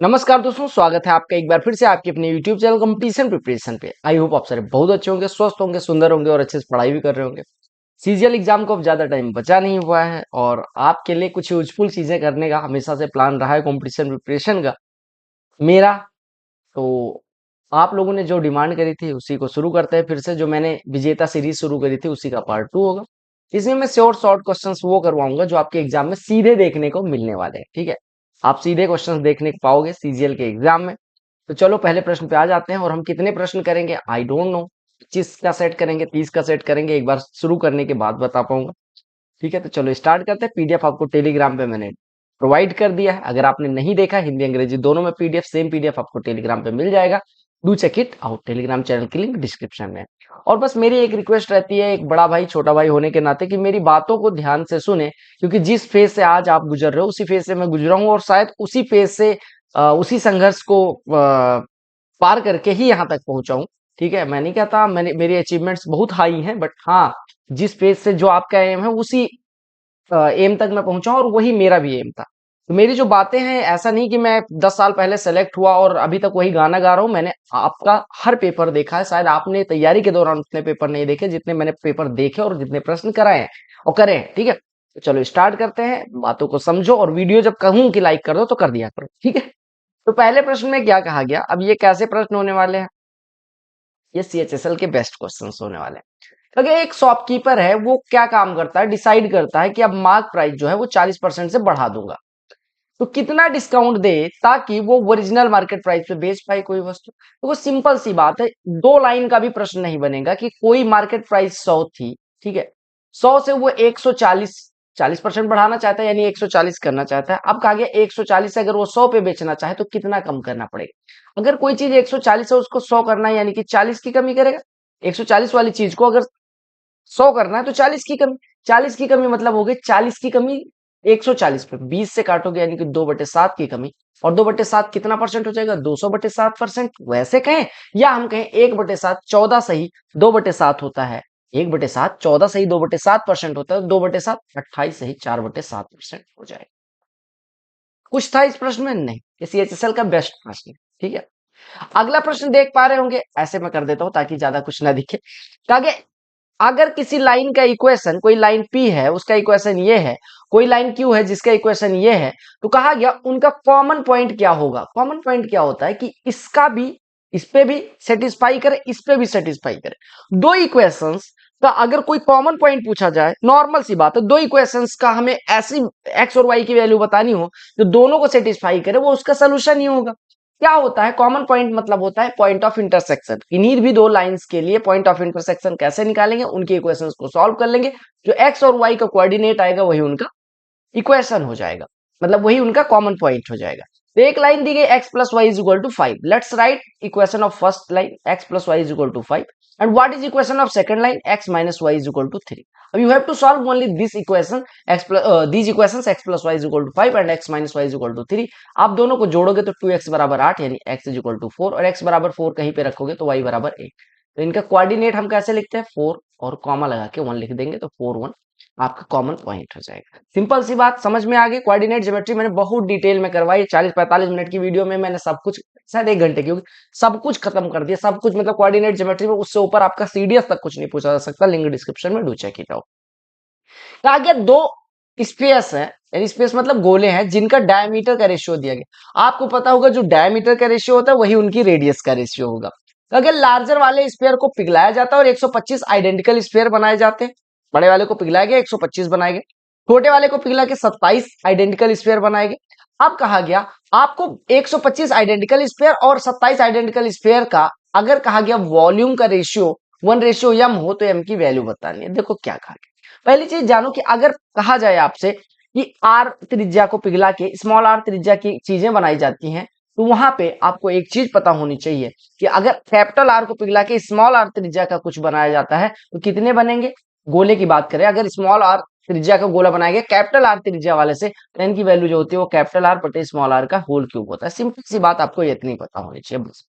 नमस्कार दोस्तों, स्वागत है आपका एक बार फिर से आपके अपने YouTube चैनल कंपटीशन प्रिपरेशन पे। आई होप आप सारे बहुत अच्छे होंगे, स्वस्थ होंगे, सुंदर होंगे और अच्छे से पढ़ाई भी कर रहे होंगे। सीजीएल एग्जाम को अब ज्यादा टाइम बचा नहीं हुआ है और आपके लिए कुछ यूजफुल चीजें करने का हमेशा से प्लान रहा है कंपटीशन प्रिपरेशन का मेरा। तो आप लोगों ने जो डिमांड करी थी उसी को शुरू करते हैं फिर से। जो मैंने विजेता सीरीज शुरू करी थी उसी का पार्ट 2 होगा। इसमें मैं श्योर शॉर्ट क्वेश्चंस वो करवाऊंगा जो आपके एग्जाम में सीधे देखने को मिलने वाले हैं। ठीक है, आप सीधे क्वेश्चंस देखने को पाओगे सीजीएल के एग्जाम में। तो चलो पहले प्रश्न पे आ जाते हैं। और हम कितने प्रश्न करेंगे आई डोंट नो। 25 का सेट करेंगे, 30 का सेट करेंगे, एक बार शुरू करने के बाद बता पाऊंगा। ठीक है, तो चलो स्टार्ट करते हैं। पीडीएफ आपको टेलीग्राम पे मैंने प्रोवाइड कर दिया है। अगर आपने नहीं देखा, हिंदी अंग्रेजी दोनों में पीडीएफ, सेम पीडीएफ आपको टेलीग्राम पे मिल जाएगा। Do check it out. Telegram channel की लिंक डिस्क्रिप्शन में है। और बस मेरी एक रिक्वेस्ट रहती है, एक बड़ा भाई छोटा भाई होने के नाते, कि मेरी बातों को ध्यान से सुने। क्योंकि जिस फेज से आज आप गुजर रहे हो उसी फेज से मैं गुजरा हूँ, और शायद उसी फेज से उसी संघर्ष को पार करके ही यहाँ तक पहुंचा हूँ। ठीक है, मैं नहीं कहता मैंने मेरी अचीवमेंट्स बहुत हाई हैं, बट हाँ, जिस फेज से जो आपका एम है उसी एम तक मैं पहुंचा हूं, और वही मेरा भी एम था। तो मेरी जो बातें हैं, ऐसा नहीं कि मैं 10 साल पहले सेलेक्ट हुआ और अभी तक वही गाना गा रहा हूं। मैंने आपका हर पेपर देखा है। शायद आपने तैयारी के दौरान उतने पेपर नहीं देखे जितने मैंने पेपर देखे और जितने प्रश्न कराए हैं और करे हैं। ठीक है, तो चलो स्टार्ट करते हैं। बातों को समझो और वीडियो जब कहूं कि लाइक कर दो तो कर दिया करो। ठीक है, तो पहले प्रश्न में क्या कहा गया, अब ये कैसे प्रश्न होने वाले हैं, ये सीएचएसएल के बेस्ट क्वेश्चंस होने वाले हैं। अगर एक शॉपकीपर है, वो क्या काम करता है, डिसाइड करता है कि अब मार्क प्राइस जो है वो 40% से बढ़ा दूंगा। तो कितना डिस्काउंट दे ताकि वो ओरिजिनल मार्केट प्राइस पे बेच पाए कोई वस्तु। तो वो सिंपल सी बात है, दो लाइन का भी प्रश्न नहीं बनेगा कि कोई मार्केट प्राइस 100 थी। ठीक है, 100 से वो 140, 40% बढ़ाना चाहता है, यानी 140 करना चाहता है। अब कहा गया 140 से अगर वो 100 पे बेचना चाहे तो कितना कम करना पड़ेगा। अगर कोई चीज 140 है उसको 100 करना है, यानी कि 40 की कमी करेगा। 140 वाली चीज को अगर 100 करना है तो 40 की कमी। 40 की कमी मतलब हो गई 40 की कमी 140 पे 20 से काटोगे, यानी कि 2/7 की कमी। और 2/7 कितना परसेंट हो जाएगा, 200/7%। वैसे कहें या हम कहें 1/7 14 सही 2/7 होता है। 1/7 14 सही 2/7% होता है। 2/7 28 सही 4/7% हो जाएगा। कुछ था इस प्रश्न में? नहीं, ये सीएचएसएल का बेस्ट प्रश्न है। ठीक है, अगला प्रश्न देख पा रहे होंगे, ऐसे मैं कर देता हूं ताकि ज्यादा कुछ ना दिखे। आगे, अगर किसी लाइन का इक्वेशन, कोई लाइन P है उसका इक्वेशन ये है, कोई लाइन Q है जिसका इक्वेशन ये है, तो कहा गया उनका कॉमन पॉइंट क्या होगा। कॉमन पॉइंट क्या होता है कि इसका भी, इस पे भी सेटिस्फाई करे, इस पे भी सेटिस्फाई करे। दो इक्वेशंस का अगर कोई कॉमन पॉइंट पूछा जाए, नॉर्मल सी बात है, दो इक्वेशंस का हमें ऐसी एक्स और वाई की वैल्यू बतानी हो जो दोनों को सेटिस्फाई करे, वो उसका सोल्यूशन ही होगा। क्या होता है कॉमन पॉइंट, मतलब होता है पॉइंट ऑफ इंटरसेक्शन। इन्हीं भी दो लाइंस के लिए पॉइंट ऑफ इंटरसेक्शन कैसे निकालेंगे, उनके इक्वेशंस को सॉल्व कर लेंगे। जो एक्स और वाई का कोऑर्डिनेट आएगा वही उनका इक्वेशन हो जाएगा, मतलब वही उनका कॉमन पॉइंट हो जाएगा। तो एक लाइन दी गई x plus y is equal to 5। Let's write equation of first line x plus y is equal to 5 and what is equation of second line x minus y is equal to 3। अब you have to solve only this equation x plus these equations x plus y is equal to 5 and x minus y is equal to 3। आप दोनों को जोड़ोगे तो 2x बराबर 8, यानी x is equal to 4, और x बराबर 4 कहीं पे रखोगे तो y बराबर 8। तो इनका कोऑर्डिनेट हम कैसे लिखते हैं, 4 और कॉमा लगा के 1 लिख देंगे, तो 4 1 आपका कॉमन पॉइंट हो जाएगा। सिंपल सी बात, समझ में आ गई। कोऑर्डिनेट ज्योमेट्री मैंने बहुत डिटेल में करवाई, 40-45 मिनट की वीडियो में मैंने सब कुछ, शायद 1 घंटे की होगी, सब कुछ खत्म कर दिया। सब कुछ मतलब कोऑर्डिनेट ज्योमेट्री में उससे ऊपर आपका सीडीएस तक कुछ नहीं पूछा जा सकता। लिंक डिस्क्रिप्शन में डू चेक इट आउट। आगे दो स्पेस है, यानी स्पेस मतलब गोले हैं जिनका डायमीटर का रेशियो दिया गया। आपको पता होगा जो डायमीटर का रेशियो होता है वही उनकी रेडियस का रेशियो होगा। अगर लार्जर वाले स्फीयर को पिघलाया जाता है और 125 आइडेंटिकल स्फीयर बनाए जाते हैं, बड़े वाले को पिघलाया गया 125 बनाए गए, छोटे वाले को पिघला के 27 आइडेंटिकल स्फीयर बनाए गए। अब कहा गया आपको 125 आइडेंटिकल स्फीयर और 27 आइडेंटिकल स्फीयर का अगर कहा गया वॉल्यूम का रेशियो 1:m हो तो m की वैल्यू बतानी है। देखो क्या कहा गया, पहली चीज जानो कि अगर कहा जाए आपसे कि आर त्रिज्या को पिघला के स्मॉल आर त्रिज्या की चीजें बनाई जाती हैं, तो वहां पे आपको एक चीज पता होनी चाहिए कि अगर कैपिटल आर को पिघला के स्मॉल आर त्रिज्या का कुछ बनाया जाता है तो कितने बनेंगे। गोले की बात करें, अगर स्मॉल आर त्रिज्या का गोला बनाया गया कैपिटल आर त्रिज्या वाले से, तो इनकी वैल्यू जो होती है वो कैपिटल आर बटे स्मॉल आर का होल क्यूब होता है। सिंपल सी बात, आपको इतनी पता होनी चाहिए बस।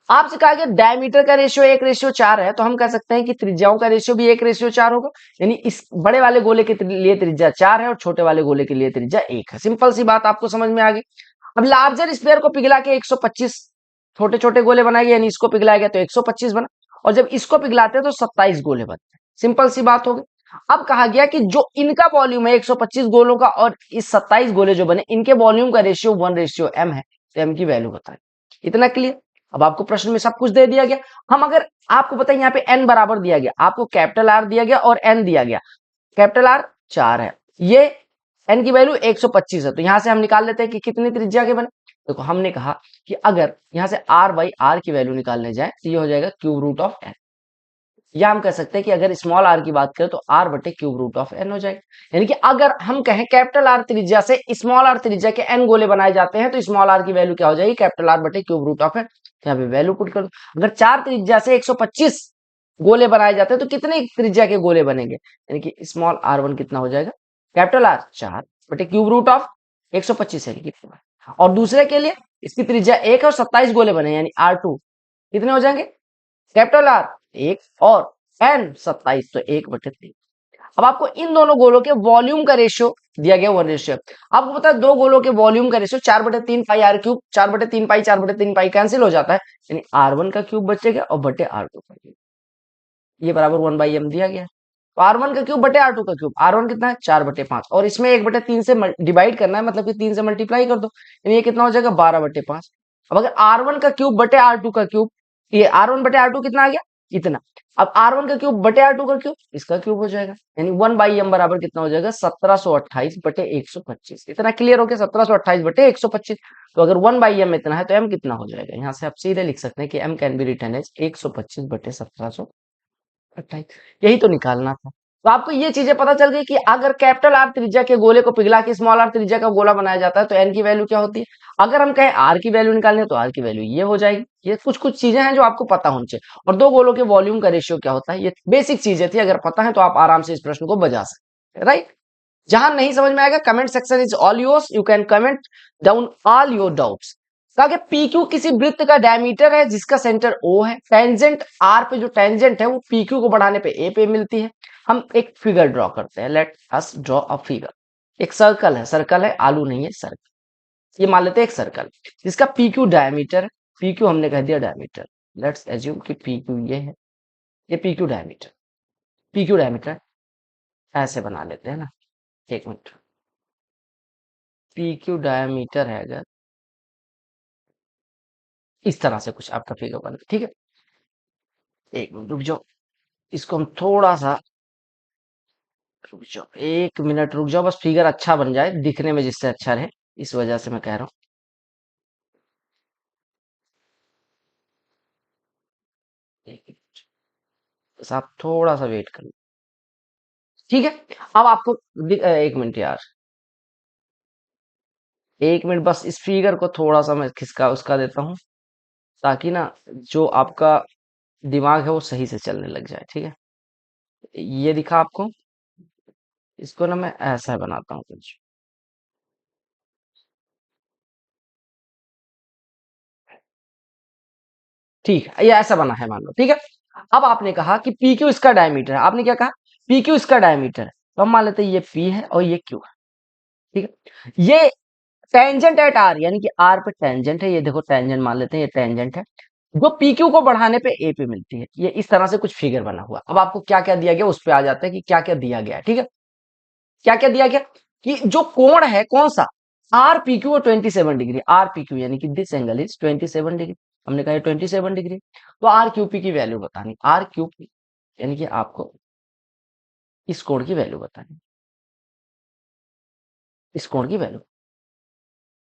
आपसे कहा गया डायमीटर का रेशियो 1:4 है, तो हम कह सकते हैं कि त्रिज्याओं का रेशियो भी 1:4 होगा। यानी इस बड़े वाले गोले के लिए त्रिज्या 4 है और छोटे वाले गोले के लिए त्रिज्या 1 है। सिंपल सी बात आपको समझ में आ गई। अब लार्जर स्फीयर को पिघला के 125 छोटे छोटे गोले बनाए गए, यानी इसको पिघलाया गया तो 125 बना, और जब इसको पिघलाते हैं तो 27 गोले बनते हैं। सिंपल सी बात हो गई। अब कहा गया कि जो इनका वॉल्यूम है 125 गोलों का और इस 27 गोले जो बने, इनके वॉल्यूम का रेशियो 1:m है, तो m की वैल्यू बताएं। इतना क्लियर। अब आपको प्रश्न में सब कुछ दे दिया गया। हम अगर आपको पता है यहाँ पे n बराबर दिया गया, आपको कैपिटल R दिया गया और n दिया गया। कैपिटल R 4 है, ये n की वैल्यू 125 है, तो यहां से हम निकाल लेते हैं कि कितनी त्रिज्या के बने। देखो हमने कहा कि अगर यहां से r/r की वैल्यू निकालने जाए तो ये हो जाएगा क्यूब रूट ऑफ n, या हम कह सकते हैं कि अगर स्मॉल r की बात करें तो r बटे क्यूब रूट ऑफ n हो जाएगा। यानी कि अगर हम कहें कैपिटल R त्रिज्या से स्मॉल r त्रिज्या के n गोले बनाए जाते हैं तो स्मॉल r की वैल्यू क्या हो जाएगी, कैपिटल R बटे क्यूब रूट ऑफ n। यहाँ पे वैल्यू पुट कर दो। अगर 4 त्रिज्या से 125 गोले बनाए जाते हैं तो कितने त्रिज्या के गोले बनेंगे, यानी कि स्मॉल r1 कितना हो जाएगा, कैपिटल R 4 बटे क्यूब रूट ऑफ 125 है कितना। और दूसरे के लिए इसकी त्रिज्या 1 और 27 गोले बने, यानी R2 कितने हो जाएंगे, कैपिटल R 1 और n 27, तो 1/3। अब आपको इन दोनों गोलों के वॉल्यूम का रेशियो दिया गया 1:। आपको पता है दो गोलों के वॉल्यूम का रेशियो 4/3 पाई r क्यूब, 4/3 पाई 4/3 पाई कैंसिल हो जाता है, यानी r1 का क्यूब बचेगा और बटे r2 का क्यूब, ये बराबर 1/m दिया गया है। तो r1 का क्यूब बटे r2 का क्यूब, r1 कितना है 4/5, और इसमें 1/3 से डिवाइड करना है, मतलब कि 3 से मल्टीप्लाई कर दो, यानी ये कितना हो जाएगा 12/5। अब अगर r1 का क्यूब बटे r2 का क्यूब, ये r1 बटे r2 कितना आ गया, इतना। अब r1 का क्यूब बटे r2 का क्यूब, इसका क्यूब हो जाएगा, यानी 1/m बराबर कितना हो जाएगा 1728/125। इतना क्लियर हो गया, 1728/125। तो अगर 1/m इतना है तो m कितना हो जाएगा, यहाँ से आप सीधे लिख सकते हैं कि m can be written as 125/1728। यही तो निकालना था। तो आपको ये चीजें पता चल गई कि अगर कैपिटल R त्रिज्या के गोले को पिघला के स्मॉल r त्रिज्या का गोला बनाया जाता है तो n की वैल्यू क्या होती है। अगर हम कहें r की वैल्यू निकालनी है तो r की वैल्यू ये हो जाएगी। ये कुछ कुछ चीजें हैं जो आपको पता होनी चाहिए। और दो गोलों के वॉल्यूम का रेशियो क्या होता है, ये बेसिक चीजें थी, अगर पता है तो आप आराम से इस प्रश्न को बजा सकते हैं, राइट। जहां नहीं समझ में आएगा comment section is all yours, you can comment down all your doubts. कहा PQ किसी वृत्त का डायमीटर है जिसका सेंटर O है, टेंजेंट R पे जो टेंजेंट है वो PQ को बढ़ाने पे A पे मिलती है। हम एक फिगर ड्रॉ करते हैं, late us draw a figure. एक सर्कल है, आलू नहीं है, सर्कल। ये मान लेते हैं एक सर्कल जिसका PQ डायमीटर है, PQ हमने कह दिया डायमीटर। लेट्स एज्यूम कि PQ ये है, ये PQ डायमीटर, PQ डायमीटर ऐसे बना लेते हैं ना, एक मिनट। PQ डायमीटर है अगर इस तरह से कुछ आपका फिगर बना, ठीक है। एक मिनट रुक जाओ, इसको हम थोड़ा सा, रुक जाओ 1 मिनट रुक जाओ, बस फिगर अच्छा बन जाए दिखने में, जिससे अच्छा रहे, इस वजह से मैं कह रहा हूँ। एक मिनट, बस आप थोड़ा सा वेट करो, ठीक है। अब आपको 1 मिनट यार, 1 मिनट बस, इस फिगर को थोड़ा सा मैं खिसका उसका देता हूँ, ताकि ना जो आपका दिमाग है वो सही से चलने लग जाए, ठीक है। ये दिखा आपको, इसको ना मैं ऐसा बनाता हूँ कुछ, ठीक है, ये ऐसा बना है मान लो, ठीक है। अब आपने कहा कि पी क्यू इसका डायमीटर है, आपने क्या कहा पी क्यू इसका डायमीटर है, तो हम मान लेते हैं ये पी है और ये क्यू है, ठीक है। ये टेंजेंट एट आर, यानी कि आर पे टेंजेंट है, ये देखो टेंजेंट मान लेते हैं, ये टेंजेंट है जो पी क्यू को बढ़ाने पे ए पे मिलती है। ये इस तरह से कुछ फिगर बना हुआ। अब आपको क्या क्या दिया गया उस पे आ जाता है कि क्या क्या दिया गया है, ठीक है। क्या क्या दिया गया कि जो कोण है कौन सा, आर पी क्यू और 27 डिग्री, आर पी क्यू यानी कि दिस एंगल इज 27 डिग्री, हमने कहा 27 डिग्री। तो आर क्यू पी की वैल्यू बतानी, आर क्यू पी यानी कि आपको इस कोण की वैल्यू बतानी, इस कोण की वैल्यू,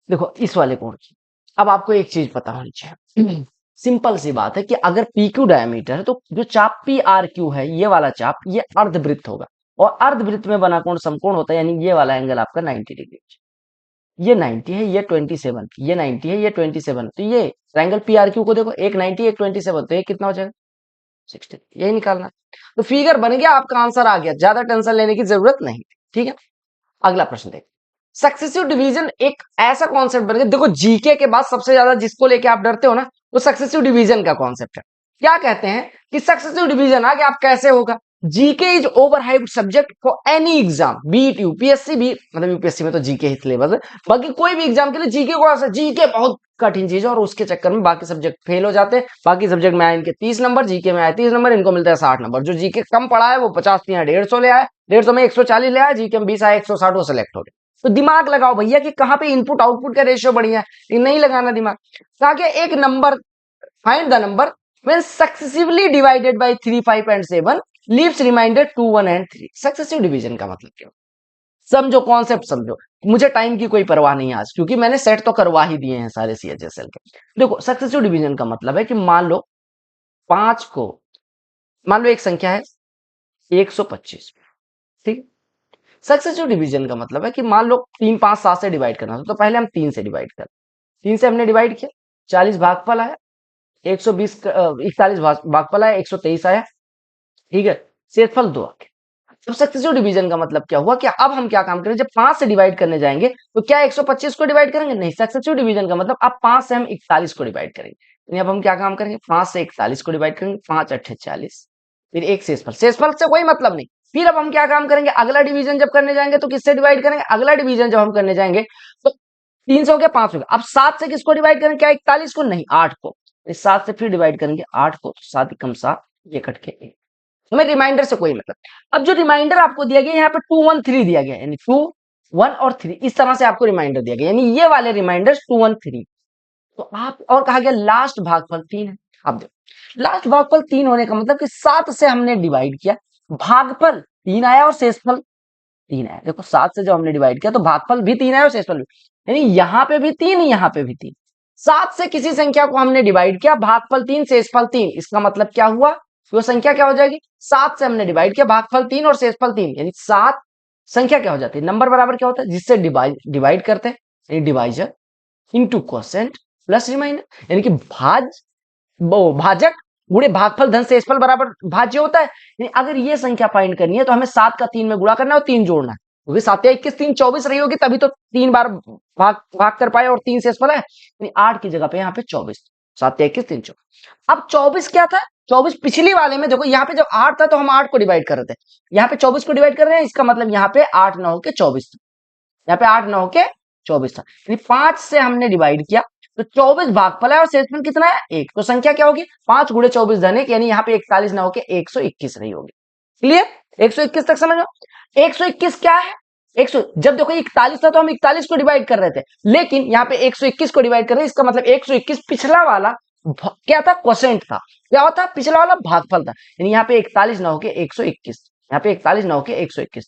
देखो इस वाले कोण की। अब आपको एक चीज पता होनी चाहिए सिंपल सी बात है कि अगर पी क्यू डायमीटर है तो जो चाप पी आर क्यू है, ये वाला चाप, ये अर्धवृत्त होगा, और अर्धवृत्त में बना कोण समकोण होता है, यानी ये वाला एंगल आपका 90 डिग्री। ये 90 है, ये 27, ये 90 है, ये 27, तो ये ट्रायंगल पी आर क्यू को देखो, एक 90 एक 27, तो ये कितना हो जाएगा 60, यही निकालना। तो फिगर बन गया, आपका आंसर आ गया, ज्यादा टेंशन लेने की जरूरत नहीं, ठीक है। अगला प्रश्न देख, सक्सेसिव डिवीजन एक ऐसा कॉन्सेप्ट बन गया, देखो जीके के बाद सबसे ज्यादा जिसको लेके आप डरते हो ना, वो सक्सेसिव डिवीजन का कॉन्सेप्ट है। क्या कहते हैं कि सक्सेसिव डिवीजन आ गया, आप कैसे होगा, GK is over hyped subject for any exam, B it UPSC, भी मतलब यूपीएससी में तो जीके ही सिलेबस है, बाकी कोई भी एग्जाम के लिए जीके को ऐसा, जीके बहुत कठिन चीज है और उसके चक्कर में बाकी सब्जेक्ट फेल हो जाते हैं। बाकी सब्जेक्ट में आए इनके 30 नंबर, जीके में आए 30 नंबर, इनको मिलता है 60 नंबर। जो जीके कम पढ़ा है वो 50 या 150 ले आया, 150 में 140 ले आया, जीके में 20 आया 160, वो सिलेक्ट हो गए। तो दिमाग लगाओ भैया कि कहाँ पे इनपुट आउटपुट का रेशियो बढ़िया है, लेकिन नहीं लगाना दिमाग। ताकि एक number, find the number when successively divided by 3, 5 and 7 leaves remainder 2, 1 and 3। Successive division का मतलब क्या? समझो कॉन्सेप्ट, समझो। मुझे टाइम की कोई परवाह नहीं आज, क्योंकि मैंने सेट तो करवा ही दिए हैं सारे सीएचएसएल के। देखो सक्सेसिव डिवीजन का मतलब है कि मान लो 5 को, मान लो एक संख्या है 125, ठीक। सक्सेसिव डिवीजन का मतलब है कि मान लो 3, 5, 7 से डिवाइड करना था, तो पहले हम 3 से डिवाइड कर, 3 से हमने डिवाइड किया, 40 भागफल आया, 120 41 भागफल आया, 123 आया, ठीक है, शेषफल 2 आ गया। अब सक्सेसिव डिवीजन का मतलब क्या हुआ कि अब हम क्या काम करें, जब 5 से डिवाइड करने जाएंगे तो क्या 125 को डिवाइड करेंगे? नहीं। सक्सेसिव डिवीजन का मतलब अब 5 से हम 41 को डिवाइड करेंगे, यानी अब हम क्या काम करेंगे, 5 से 41 को डिवाइड करेंगे, 5 8 40, फिर एक शेषफल, शेषफल से कोई मतलब नहीं। फिर अब हम क्या काम करेंगे, अगला डिवीजन जब करने जाएंगे तो किससे डिवाइड करेंगे, अगला डिवीजन जब हम करने जाएंगे तो 3 से हो गया, 5 हो गया, अब 7 से किसको डिवाइड करेंगे, क्या 41 को? नहीं, 8 को। इस 7 से फिर डिवाइड करेंगे 8 को, तो 7 एकम 7, ये कट के 1। हमें रिमाइंडर से कोई मतलब। अब जो रिमाइंडर आपको दिया गया यहाँ पे 2 1 3 दिया गया, यानी 2 1 और 3 इस तरह से आपको रिमाइंडर दिया गया, यानी ये वाले रिमाइंडर 2 1 3। तो आप, और कहा गया लास्ट भागफल 3 है। अब देखो लास्ट भागफल 3 होने का मतलब कि 7 से हमने डिवाइड किया, भागफल 3 आया और शेषफल 3 आया। देखो 7 से जब हमने डिवाइड किया तो भागफल भी 3 आया और शेषफल भी, यानी यहाँ पे भी 3, यहाँ पे भी 3। 7 से किसी संख्या को हमने डिवाइड किया, भागफल 3 शेषफल 3, इसका मतलब क्या हुआ, वो संख्या क्या हो जाएगी, 7 से हमने डिवाइड किया, भागफल 3 और शेषफल 3, यानी 7 संख्या क्या हो जाती है, नंबर बराबर क्या होता है, जिससे डिवाइड करते हैं, यानी divisor into quotient plus remainder, यानी कि भाजक गुणे भागफल धन शेषफल बराबर भाज्य होता है। यानी अगर ये संख्या फाइंड करनी है तो हमें 7 का 3 में गुणा करना है और 3 जोड़ना है, क्योंकि 7 या 21 3 24 रही होगी, तभी तो 3 बार भाग कर पाए और 3 शेषफल है, यानी 8 की जगह पे यहाँ पे 24, 7 या 21 3 24। अब 24 क्या था, 24 पिछली वाले में देखो, यहाँ पे जब 8 था तो हम 8 को डिवाइड कर रहे थे, यहाँ पे 24 को डिवाइड कर रहे हैं, इसका मतलब यहाँ पे 8 9 के 24 था, यहाँ पे 8 9 के 24 था, यानी 5 से हमने डिवाइड किया तो 24 भागफल है और शेषफल कितना है 1, तो संख्या क्या होगी 5 गुणे 24 धन 1, यानी यहाँ पे 41 ना होके 121 रही होगी। क्लियर, 121 तक समझ लो। 121 क्या है, 100, जब देखो 41 था तो हम 41 को डिवाइड कर रहे थे, लेकिन यहाँ पे 121 को डिवाइड कर रहे हैं, इसका मतलब 121 पिछला वाला क्या था, क्वोशिएंट था, क्या होता पिछला वाला भागफल था, यानी यहाँ पे 41 ना होके 121, यहाँ पे 41 ना होके 121।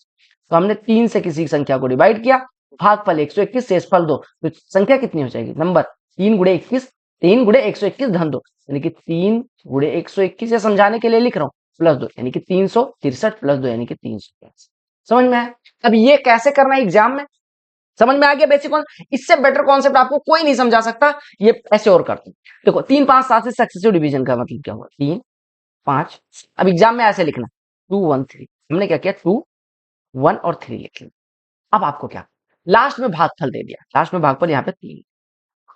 तो हमने 3 से किसी संख्या को डिवाइड किया, भागफल 121 शेषफल 2, तो संख्या कितनी हो जाएगी, नंबर 3 गुणे 21, 3 गुणे 121 धन 2, यानी कि 3 गुणे 121, ये समझाने के लिए लिख रहा हूं, प्लस 2, यानी कि 363 प्लस 2 यानी कि 300। समझ में आया? अब ये कैसे करना है एग्जाम में, समझ में आ गया बेसिक कौन, इससे बेटर कॉन्सेप्ट आपको कोई नहीं समझा सकता, ये ऐसे और करते हैं। देखो 3 5 7 से सक्सेसिव डिवीजन का मतलब क्या हुआ, 3 5, अब एग्जाम में ऐसे लिखना 2 1 3, हमने क्या किया 2 1 और 3 लिख लिया। अब आपको क्या, लास्ट में भागफल दे दिया, लास्ट में भागफल यहाँ पे 3।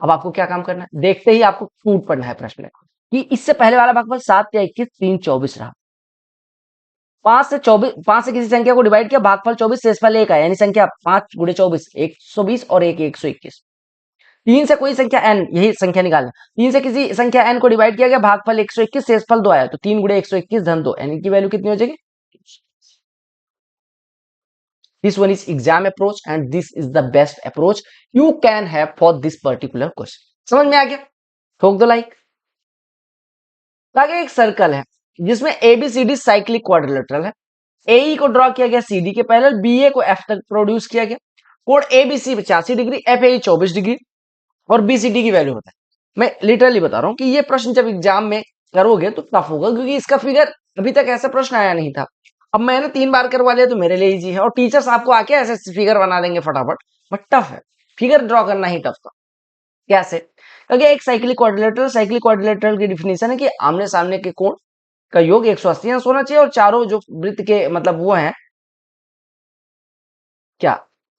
अब आपको क्या काम करना है, देखते ही आपको टूट पड़ना है प्रश्न में कि इससे पहले वाला भागफल 7 या 21 3 24 रहा, 5 से 24, 5 से किसी संख्या को डिवाइड किया, भागफल 24 शेषफल 1 है, यानी संख्या 5 गुणे 24 120 और 1 121। 3 से कोई संख्या n, यही संख्या निकालना, 3 से किसी संख्या n को डिवाइड किया गया, भागफल 121 शेषफल 2 आया, तो 3 गुणे 121 धन 2, n की वैल्यू कितनी हो जाएगी। This one is exam approach and this is the best approach you can have for this particular question। समझ में आ गया, ठोक दो लाइक। आगे एक सर्कल है जिसमें ABCD साइक्लिक क्वाड्रिलेटरल है, AE को ड्रॉ किया गया CD के पैरेलल, BA को F तक प्रोड्यूस किया गया, कोण ABC 85 डिग्री, FAE 24 डिग्री और BCD की वैल्यू होता है। मैं लिटरली बता रहा हूं कि ये प्रश्न जब एग्जाम में करोगे तो टफ होगा, क्योंकि इसका फिगर अभी तक ऐसा प्रश्न आया नहीं था। अब मैंने 3 बार करवा लिया तो मेरे लिए इजी है, और टीचर्स आपको आके ऐसे फिगर बना देंगे फटाफट, बट टफ है, फिगर ड्रॉ करना ही टफ था। कैसे, क्योंकि एक साइक्लिक क्वाड्रिलेटरल की डिफिनेशन है कि आमने सामने के कोण का योग 180 अंश होना चाहिए और चारों जो वृत्त के मतलब वो हैं क्या,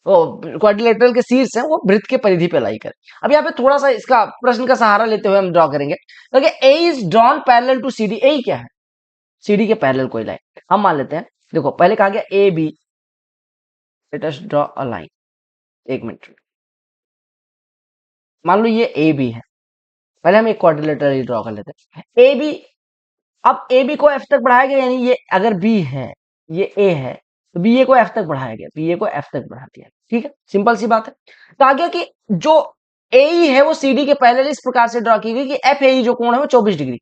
क्वाड्रिलेटरल के शीर्ष हैं वो वृत्त के परिधि पे लाई कर। अब यहाँ पे थोड़ा सा इसका प्रश्न का सहारा लेते हुए हम ड्रॉ करेंगे, क्योंकि A is drawn parallel to CD। A क्या है, सीडी के पैरेलल कोई लाइन हम मान लेते हैं। देखो पहले कहा गया A B, let us draw a line. एक मिनट, मान लो ये ए बी है, पहले हम एक क्वाड्रिलेटरल ड्रॉ कर लेते हैं ए बी। अब ए बी को एफ तक बढ़ाया गया, यानी ये अगर बी है, ये ए है, तो बी ए को एफ तक बढ़ाया गया, बी ए को एफ तक बढ़ा दिया। ठीक है, सिंपल सी बात है। तो आ गया कि जो ए है वो सी डी के पैरेलल इस प्रकार से ड्रॉ की गई कि एफ ए जो कोण है वो 24 डिग्री,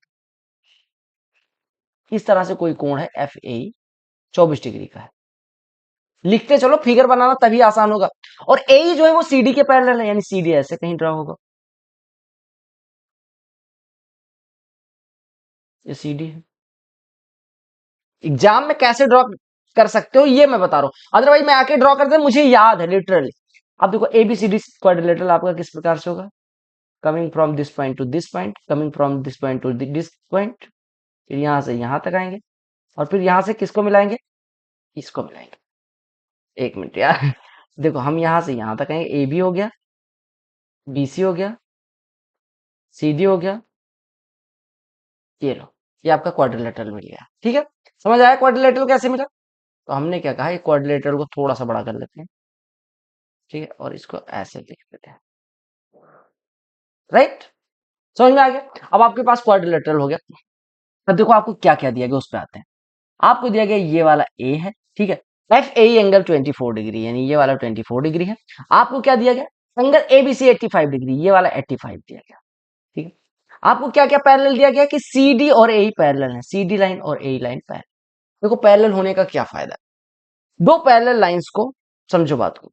इस तरह से कोई कोण है एफ ए 24 डिग्री का है। लिखते चलो, फिगर बनाना तभी आसान होगा। और ए जो है वो सी डी के पैरेलल है, यानी सी डी ऐसे कहीं ड्रॉ होगा, ये सी डी है। एग्जाम में कैसे ड्रॉ कर सकते हो ये मैं बता रहा हूं, अदरवाइज मैं आके ड्रॉ कर दे, मुझे याद है लिटरली। अब देखो एबीसीडी क्वाड्रिलेटरल आपका किस प्रकार से होगा, coming from this point two this point, coming from this point two this point, फिर यहां से यहां तक आएंगे, और फिर यहां से किसको मिलाएंगे, इसको मिलाएंगे। एक मिनट यार देखो हम यहां से यहां तक आएंगे, ए बी हो गया, बी सी हो गया, सी डी हो गया, ये लो, ये आपका क्वाड्रिलेटरल मिल गया। ठीक है, समझ आया क्वाड्रिलेटरल कैसे मिला। तो हमने क्या कहा, क्वाड्रिलेटरल को थोड़ा सा बड़ा कर लेते हैं, ठीक है, और इसको ऐसे लिख देते हैं, राइट। समझ में आ गया। अब आपके पास क्वाड्रिलेटरल हो गया। अब देखो आपको क्या क्या दिया गया उस पर आते हैं। आपको दिया गया ये वाला ए है, ठीक है, एफ ए एंगल 24 डिग्री, यानी ये वाला 24 डिग्री है। आपको क्या दिया गया, एंगल एबीसी 85 डिग्री, ये वाला 85 दिया गया। ठीक है, आपको क्या क्या पैरेलल दिया गया कि सी डी और ए पैरेलल है, सी डी लाइन और ए लाइन पैरेलल। देखो पैरेलल होने का क्या फायदा है, दो पैरेलल लाइंस को समझो बात को,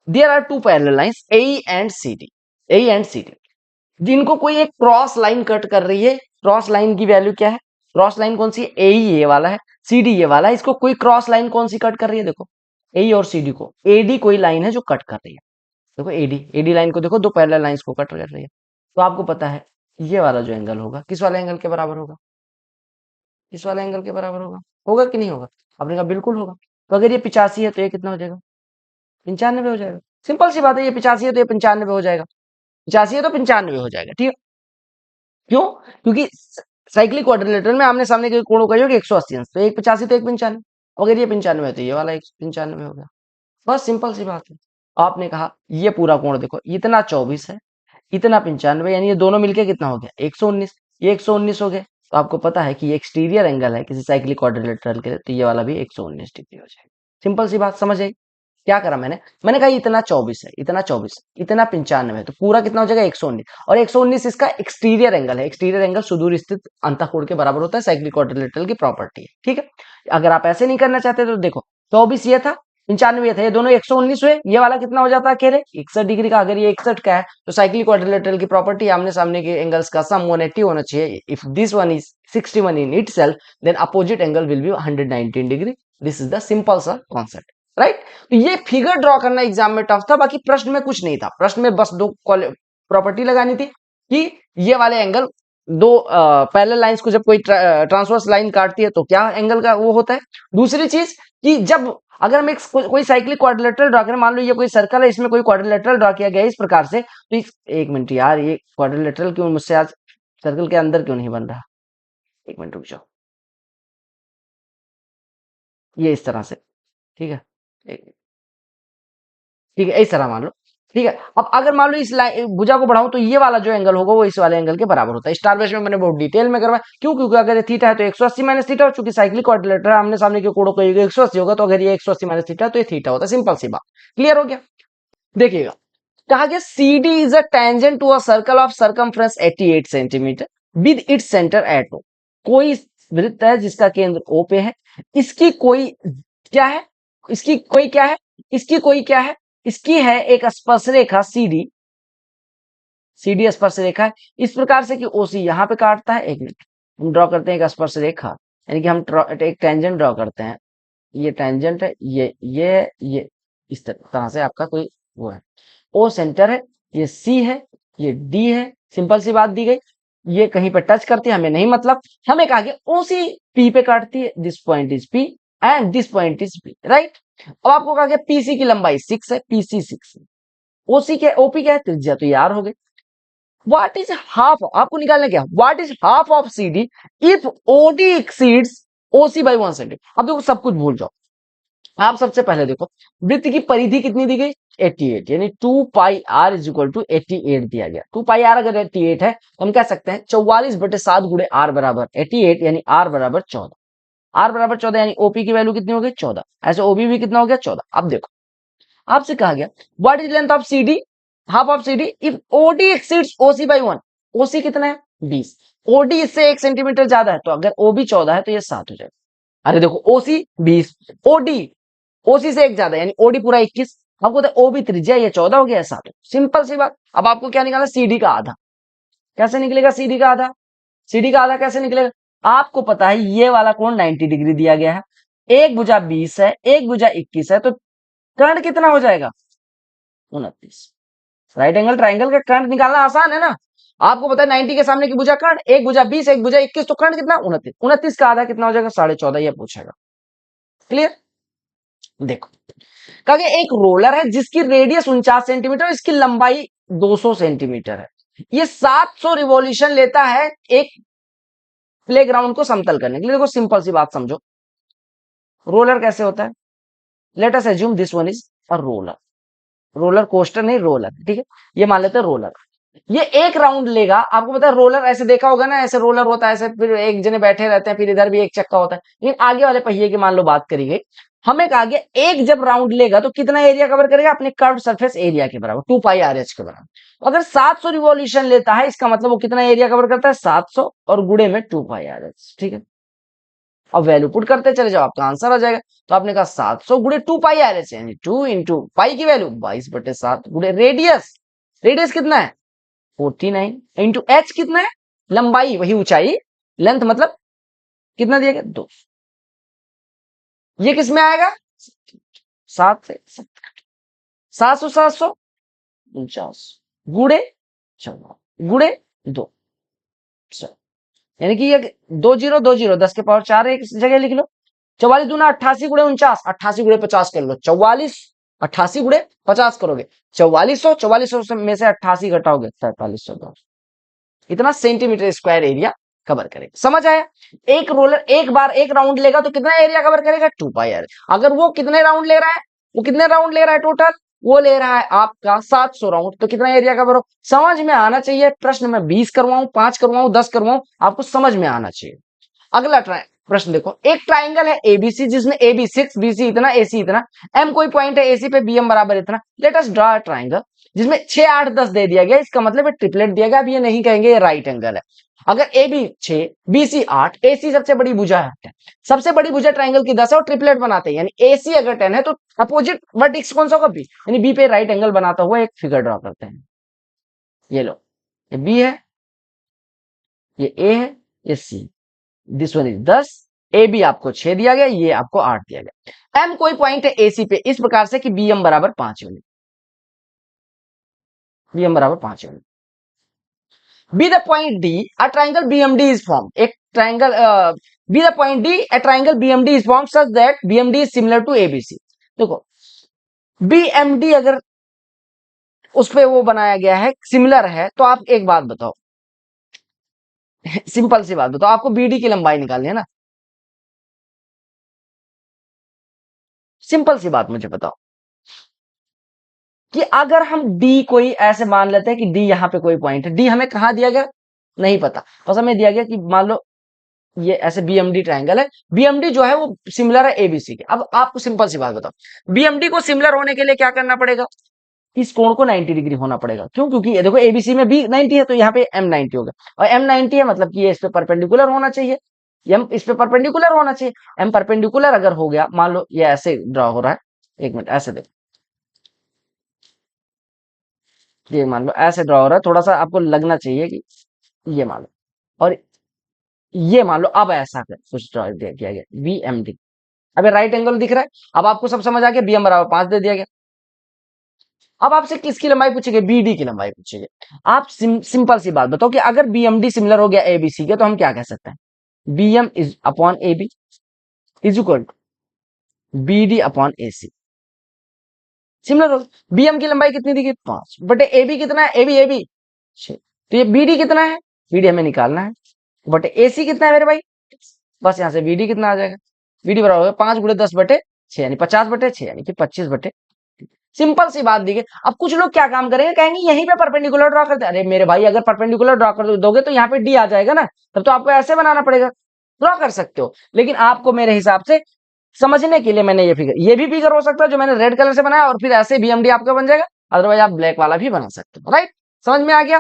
there are two parallel lines A and C D, A and C D, जिनको कोई एक क्रॉस लाइन कट कर रही है। क्रॉस लाइन की वैल्यू क्या है, क्रॉस लाइन कौन सी है, ए ये वाला है, सी डी ये वाला है, इसको कोई क्रॉस लाइन कौन सी कट कर रही है, देखो ए और सी डी को एडी कोई लाइन है जो कट कर रही है। देखो एडी, एडी लाइन को देखो, दो पैरेलल लाइंस को कट कर रही है। तो आपको पता है ये वाला जो एंगल होगा किस वाले एंगल के बराबर होगा, इस वाले एंगल के बराबर होगा। होगा कि नहीं होगा, आपने कहा बिल्कुल होगा। तो अगर ये 85 है तो ये कितना हो जाएगा, 95 हो जाएगा। सिंपल सी बात है, ये 85 है तो ये 95 हो जाएगा, 85 है तो 95 हो जाएगा। ठीक है, क्यों, क्योंकि साइक्लिक क्वाड्रिलेटरल में आमने सामने के कोणों का योग 180 अंश, तो एक 85 तो एक 95, अगर ये 95 है तो ये वाला 95 हो गया। बस सिंपल सी बात है। आपने कहा ये पूरा कोण देखो, इतना 24 है, इतना 95, यानी ये दोनों मिलके कितना हो गया 119, ये 119 हो गया। तो आपको पता है कि ये एक्सटीरियर एंगल है किसी साइक्लिक क्वाड्रिलेटरल के, तो ये वाला भी 119 डिग्री हो जाएगा। सिंपल सी बात, समझ आई। क्या करा मैंने, मैंने कहा इतना 24 है, इतना 24, इतना 95 है, तो पूरा कितना हो जाएगा 119, और 119 इसका एक्सटीरियर एंगल है। एक्सटीरियर एंगल सुदूर स्थित अंतःकोण के बराबर होता है, साइक्लिक क्वाड्रिलेटरल की प्रॉपर्टी है। ठीक है, अगर आप ऐसे नहीं करना चाहते तो देखो 24 ये था, 95 था, ये दोनों 119 हुए, ये वाला कितना हो जाता है अकेले 61 डिग्री का। अगर ये 61 का है तो साइक्लिक क्वाड्रिलेटरल की प्रॉपर्टी आमने सामने के एंगल्स का सम 180 होना चाहिए। If this one is 61 in itself, then opposite angle will be 119 degree. This is the simple सा कॉन्सेप्ट, राइट। तो ये फिगर ड्रॉ करना एग्जाम में टफ था, बाकी प्रश्न में कुछ नहीं था। प्रश्न में बस दो प्रॉपर्टी लगानी थी कि ये वाले एंगल, दो पैरेलल लाइंस को जब कोई ट्रांसवर्स लाइन काटती है तो क्या एंगल का वो होता है। दूसरी चीज कि जब अगर हम एक कोई साइक्लिक क्वाड्रिलेटरल ड्रॉ करें, मान लो ये कोई सर्कल है, इसमें कोई क्वाड्रिलेटरल ड्रॉ किया गया इस प्रकार से, तो एक मिनट यार, ये क्वाड्रिलेटरल क्यों मुझसे आज सर्कल के अंदर क्यों नहीं बन रहा, एक मिनट रुक जाओ, ये इस तरह से, ठीक है, ठीक है, इस तरह मान लो। ठीक है, अब अगर मान लो इस भुजा को बढ़ाऊं तो ये वाला जो एंगल होगा वो इस वाले एंगल के बराबर होता है। स्टार बेस में मैंने बहुत डिटेल में करवाया, क्यों, क्योंकि अगर ये थीटा है तो 180 माइनस थीटा, और चूंकि साइक्लिक क्वाड्रिलेटरल आमने सामने के कोणों का योग 180 होगा, तो अगर ये 180 माइनस थीटा तो ये थीटा होता है। सिंपल सी बात, क्लियर हो गया। देखिएगा, कहा गया C D is a tangent to a circle of circumference 88 centimetre with its centre at O. कोई वृत्त है जिसका केंद्र ओ पे है, इसकी कोई क्या है, इसकी कोई क्या है, इसकी कोई क्या है, इसकी है एक स्पर्श रेखा सी डी, सी डी स्पर्श रेखा है इस प्रकार से कि ओसी यहां पे काटता है। एक मिनट, हम ड्रॉ करते हैं एक स्पर्श रेखा, यानी कि हम एक टेंजेंट ड्रॉ करते हैं, ये टेंजेंट है, ये इस तरह से आपका कोई वो है, ओ सेंटर है, ये सी है, ये डी है। सिंपल सी बात दी गई, ये कहीं पे टच करती है हमें नहीं मतलब, हमें कहा गया ओ सी पी पे काटती है, this point is P and this point is P, right. अब आपको कहा गया पीसी की लंबाई 6 है, पीसी 6 है, ओसी के ओपी क्या है त्रिज्या, तो यार हो गए। व्हाट इज हाफ, आपको निकालना क्या, what is half of C D if OD exceeds OC by 1 centimetre. अब देखो सब कुछ भूल जाओ, आप सबसे पहले देखो वृत्त की परिधि कितनी दी गई 88, यानी 2 पाई आर इज इक्वल टू 88 दिया गया। 2 पाई आर अगर 88 है तो हम कह सकते हैं 44/7 गुणे आर बराबर 88, यानी आर बराबर 14। आर बराबर 14 यानी ओपी की वैल्यू कितनी हो गई 14, ऐसे ओबी भी कितना हो गया 14। अब देखो आपसे कहा गया what is length of CD, half of CD if OD exceeds OC by 1। OC कितना है 20, OD इससे 1 सेंटीमीटर ज्यादा है, तो अगर OB 14 है तो ये 7 हो जाएगा। अरे देखो OC 20, OD OC से एक ज्यादा यानी OD पूरा 21, आपको तो OB त्रिज्या ये 14 हो गया 7। सिंपल सी बात। अब आपको क्या निकालना CD का आधा। कैसे निकलेगा CD का आधा? CD का आधा कैसे निकलेगा? आपको पता है ये वाला कोण 90 डिग्री दिया गया है, एक भुजा 20 है, एक भुजा 21 है, तो कर्ण कितना हो जाएगा 29। राइट एंगल ट्राइंगल का कर्ण निकालना आसान है ना। आपको पता है 90 के सामने की भुजा कर्ण, एक भुजा 20, एक भुजा 21, तो कर्ण कितना 29। 29 का आधा कितना हो जाएगा 14.5, ये पूछेगा। क्लियर? देखो कहा एक रोलर है जिसकी रेडियस 49 सेंटीमीटर, इसकी लंबाई 200 सेंटीमीटर है, ये 700 रिवॉल्यूशन लेता है एक प्लेग्राउंड को समतल करने के लिए। देखो सिंपल सी बात समझो, रोलर कैसे होता है, let us assume this one is a roller, roller coaster नहीं रोलर, ठीक है, ये मान लेते हैं रोलर। ये एक राउंड लेगा, आपको पता है रोलर ऐसे देखा होगा ना, ऐसे रोलर होता है, ऐसे फिर एक जने बैठे रहते हैं, फिर इधर भी एक चक्का होता है, लेकिन आगे वाले पहिए की मान लो बात करी गई, हमें कहा गया एक जब राउंड लेगा तो कितना एरिया कवर करेगा अपने कर्व सरफेस एरिया के बराबर 2 पाई आर एच के बराबर। तो अगर 700 रिवॉल्यूशन लेता है इसका मतलब वो कितना एरिया कवर करता है 700 और गुणे में 2 पाई आर एच, ठीक है। अब वैल्यू पुट करते चले जाओ, आपका आंसर आ जाएगा। तो आपने कहा 700 गुणे 2 पाई आर एच, यानी 2 इंटू पाई की वैल्यू 22/7 गुणे रेडियस, रेडियस कितना है 49, इंटू एच कितना है लंबाई, वही ऊंचाई, लेंथ मतलब कितना दिया गया 2। ये किस में आएगा 7 से 700 749 गुणे 14 गुणे 2, यानी कि ये 2020 10 के पावर 4 एक जगह लिख लो। 44 दूना 88 गुणे 49, 88 गुणे 50 कर लो, 44 88 गुणे 50 करोगे 4400, 4400 में से 88 घटाओगे 4310, इतना सेंटीमीटर स्क्वायर एरिया कवर करेगा। समझ आया? एक रोलर एक बार एक राउंड लेगा तो कितना एरिया कवर करेगा 2 पाई आर। अगर वो कितने राउंड ले रहा है, वो कितने राउंड ले रहा है टोटल, वो ले रहा है आपका 700 राउंड, तो कितना एरिया कवर हो समझ में आना चाहिए। प्रश्न में 20 करवाऊं, 5 करवाऊं, 10 करवाऊं, आपको समझ में आना चाहिए। अगला प्रश्न देखो, एक ट्राइंगल है एबीसी जिसमें AB 6, BC इतना, AC इतना, M कोई पॉइंट है AC पे, BM बराबर इतना। Late us draw a triangle जिसमें 6 8 10 दे दिया गया, इसका मतलब ट्रिपलेट दिया गया। अब ये नहीं कहेंगे ये राइट एंगल है। अगर AB 6, BC 8, AC सबसे बड़ी भुजा है, सबसे बड़ी भुजा ट्राइंगल की 10 है और ट्रिपलेट बनाते हैं, यानी AC अगर 10 है तो अपोजिट वर्टेक्स कौन सा होगा B, यानी B पे राइट एंगल बनाता हुआ एक फिगर ड्रॉ करते हैं। ये लो, ये B है, ये A है, ये C, this one is 10, A B आपको 6 दिया गया, ये आपको 8 दिया गया। एम कोई पॉइंट है एसी पे इस प्रकार से कि बीएम बराबर 5 यूनिट, बीएम बराबर 5 unit. B the point D a triangle BMD is form, एक triangle B the point D a triangle BMD is form such that BMD is similar to ABC. देखो BMD अगर उस पे वो बनाया गया है सिमिलर है, तो आप एक बात बताओ सिंपल सी बात बताओ, आपको बीडी की लंबाई निकालनी है ना, सिंपल सी बात मुझे बताओ कि अगर हम डी कोई ऐसे मान लेते हैं कि डी यहां पे कोई पॉइंट है, डी हमें कहां दिया गया नहीं पता, बस हमें दिया गया कि मान लो ये ऐसे बीएमडी ट्रायंगल है, बीएमडी जो है वो सिमिलर है एबीसी के। अब आपको सिंपल सी बात बताओ, बीएमडी को सिमिलर होने के लिए क्या करना पड़ेगा, इस कोण को 90 डिग्री होना पड़ेगा। क्यों? क्योंकि ये देखो एबीसी में बी 90 है तो यहाँ पे एम 90 होगा, और एम 90 है मतलब कि ये इस पे परपेंडिकुलर होना चाहिए, एम इस पे परपेंडिकुलर होना चाहिए। एम परपेंडिकुलर अगर हो गया, मान लो ये ऐसे ड्रॉ हो रहा है, एक मिनट ऐसे देखो, ये मान लो ऐसे ड्रॉ हो रहा है, थोड़ा सा आपको लगना चाहिए कि ये मान लो, और ये मान लो अब ऐसा कर कुछ ड्रॉ किया गया बी एम डी। अब ये राइट एंगल दिख रहा है, अब आपको सब समझ आ गया, बी एम बराबर 5 दे दिया गया। अब आपसे किसकी लंबाई पूछेगी, बीडी की लंबाई पूछेगी। आप सिंपल सी बात बताओ कि अगर बीएमडी सिमिलर हो गया एबीसी के, तो हम क्या कह सकते हैं, BM is upon AB is equal to BD upon AC. Similar हो, बीएम की लंबाई कितनी दी गई 5 बटे एबी कितना है, एबी एबी 6, तो ये बीडी कितना है, बीडी हमें निकालना है, बटे एसी कितना है मेरे भाई बस यहाँ से बीडी कितना आ जाएगा, बीडी बराबर होगा 5 × 10/6 यानी 50/6 यानी कि 25/, सिंपल सी बात देखिए। अब कुछ लोग क्या काम करेंगे, कहेंगे यहीं पे परपेंडिकुलर ड्रॉ करते हैं। अरे मेरे भाई, अगर परपेंडिकुलर ड्रॉ कर दोगे तो यहाँ पे डी आ जाएगा ना, तब तो आपको ऐसे बनाना पड़ेगा। ड्रॉ कर सकते हो, लेकिन आपको मेरे हिसाब से समझने के लिए मैंने ये भी फिगर हो सकता है जो मैंने रेड कलर से बनाया, और फिर ऐसे बीएमडी आपका बन जाएगा। अदरवाइज आप ब्लैक वाला भी बना सकते हो। राइट, समझ में आ गया।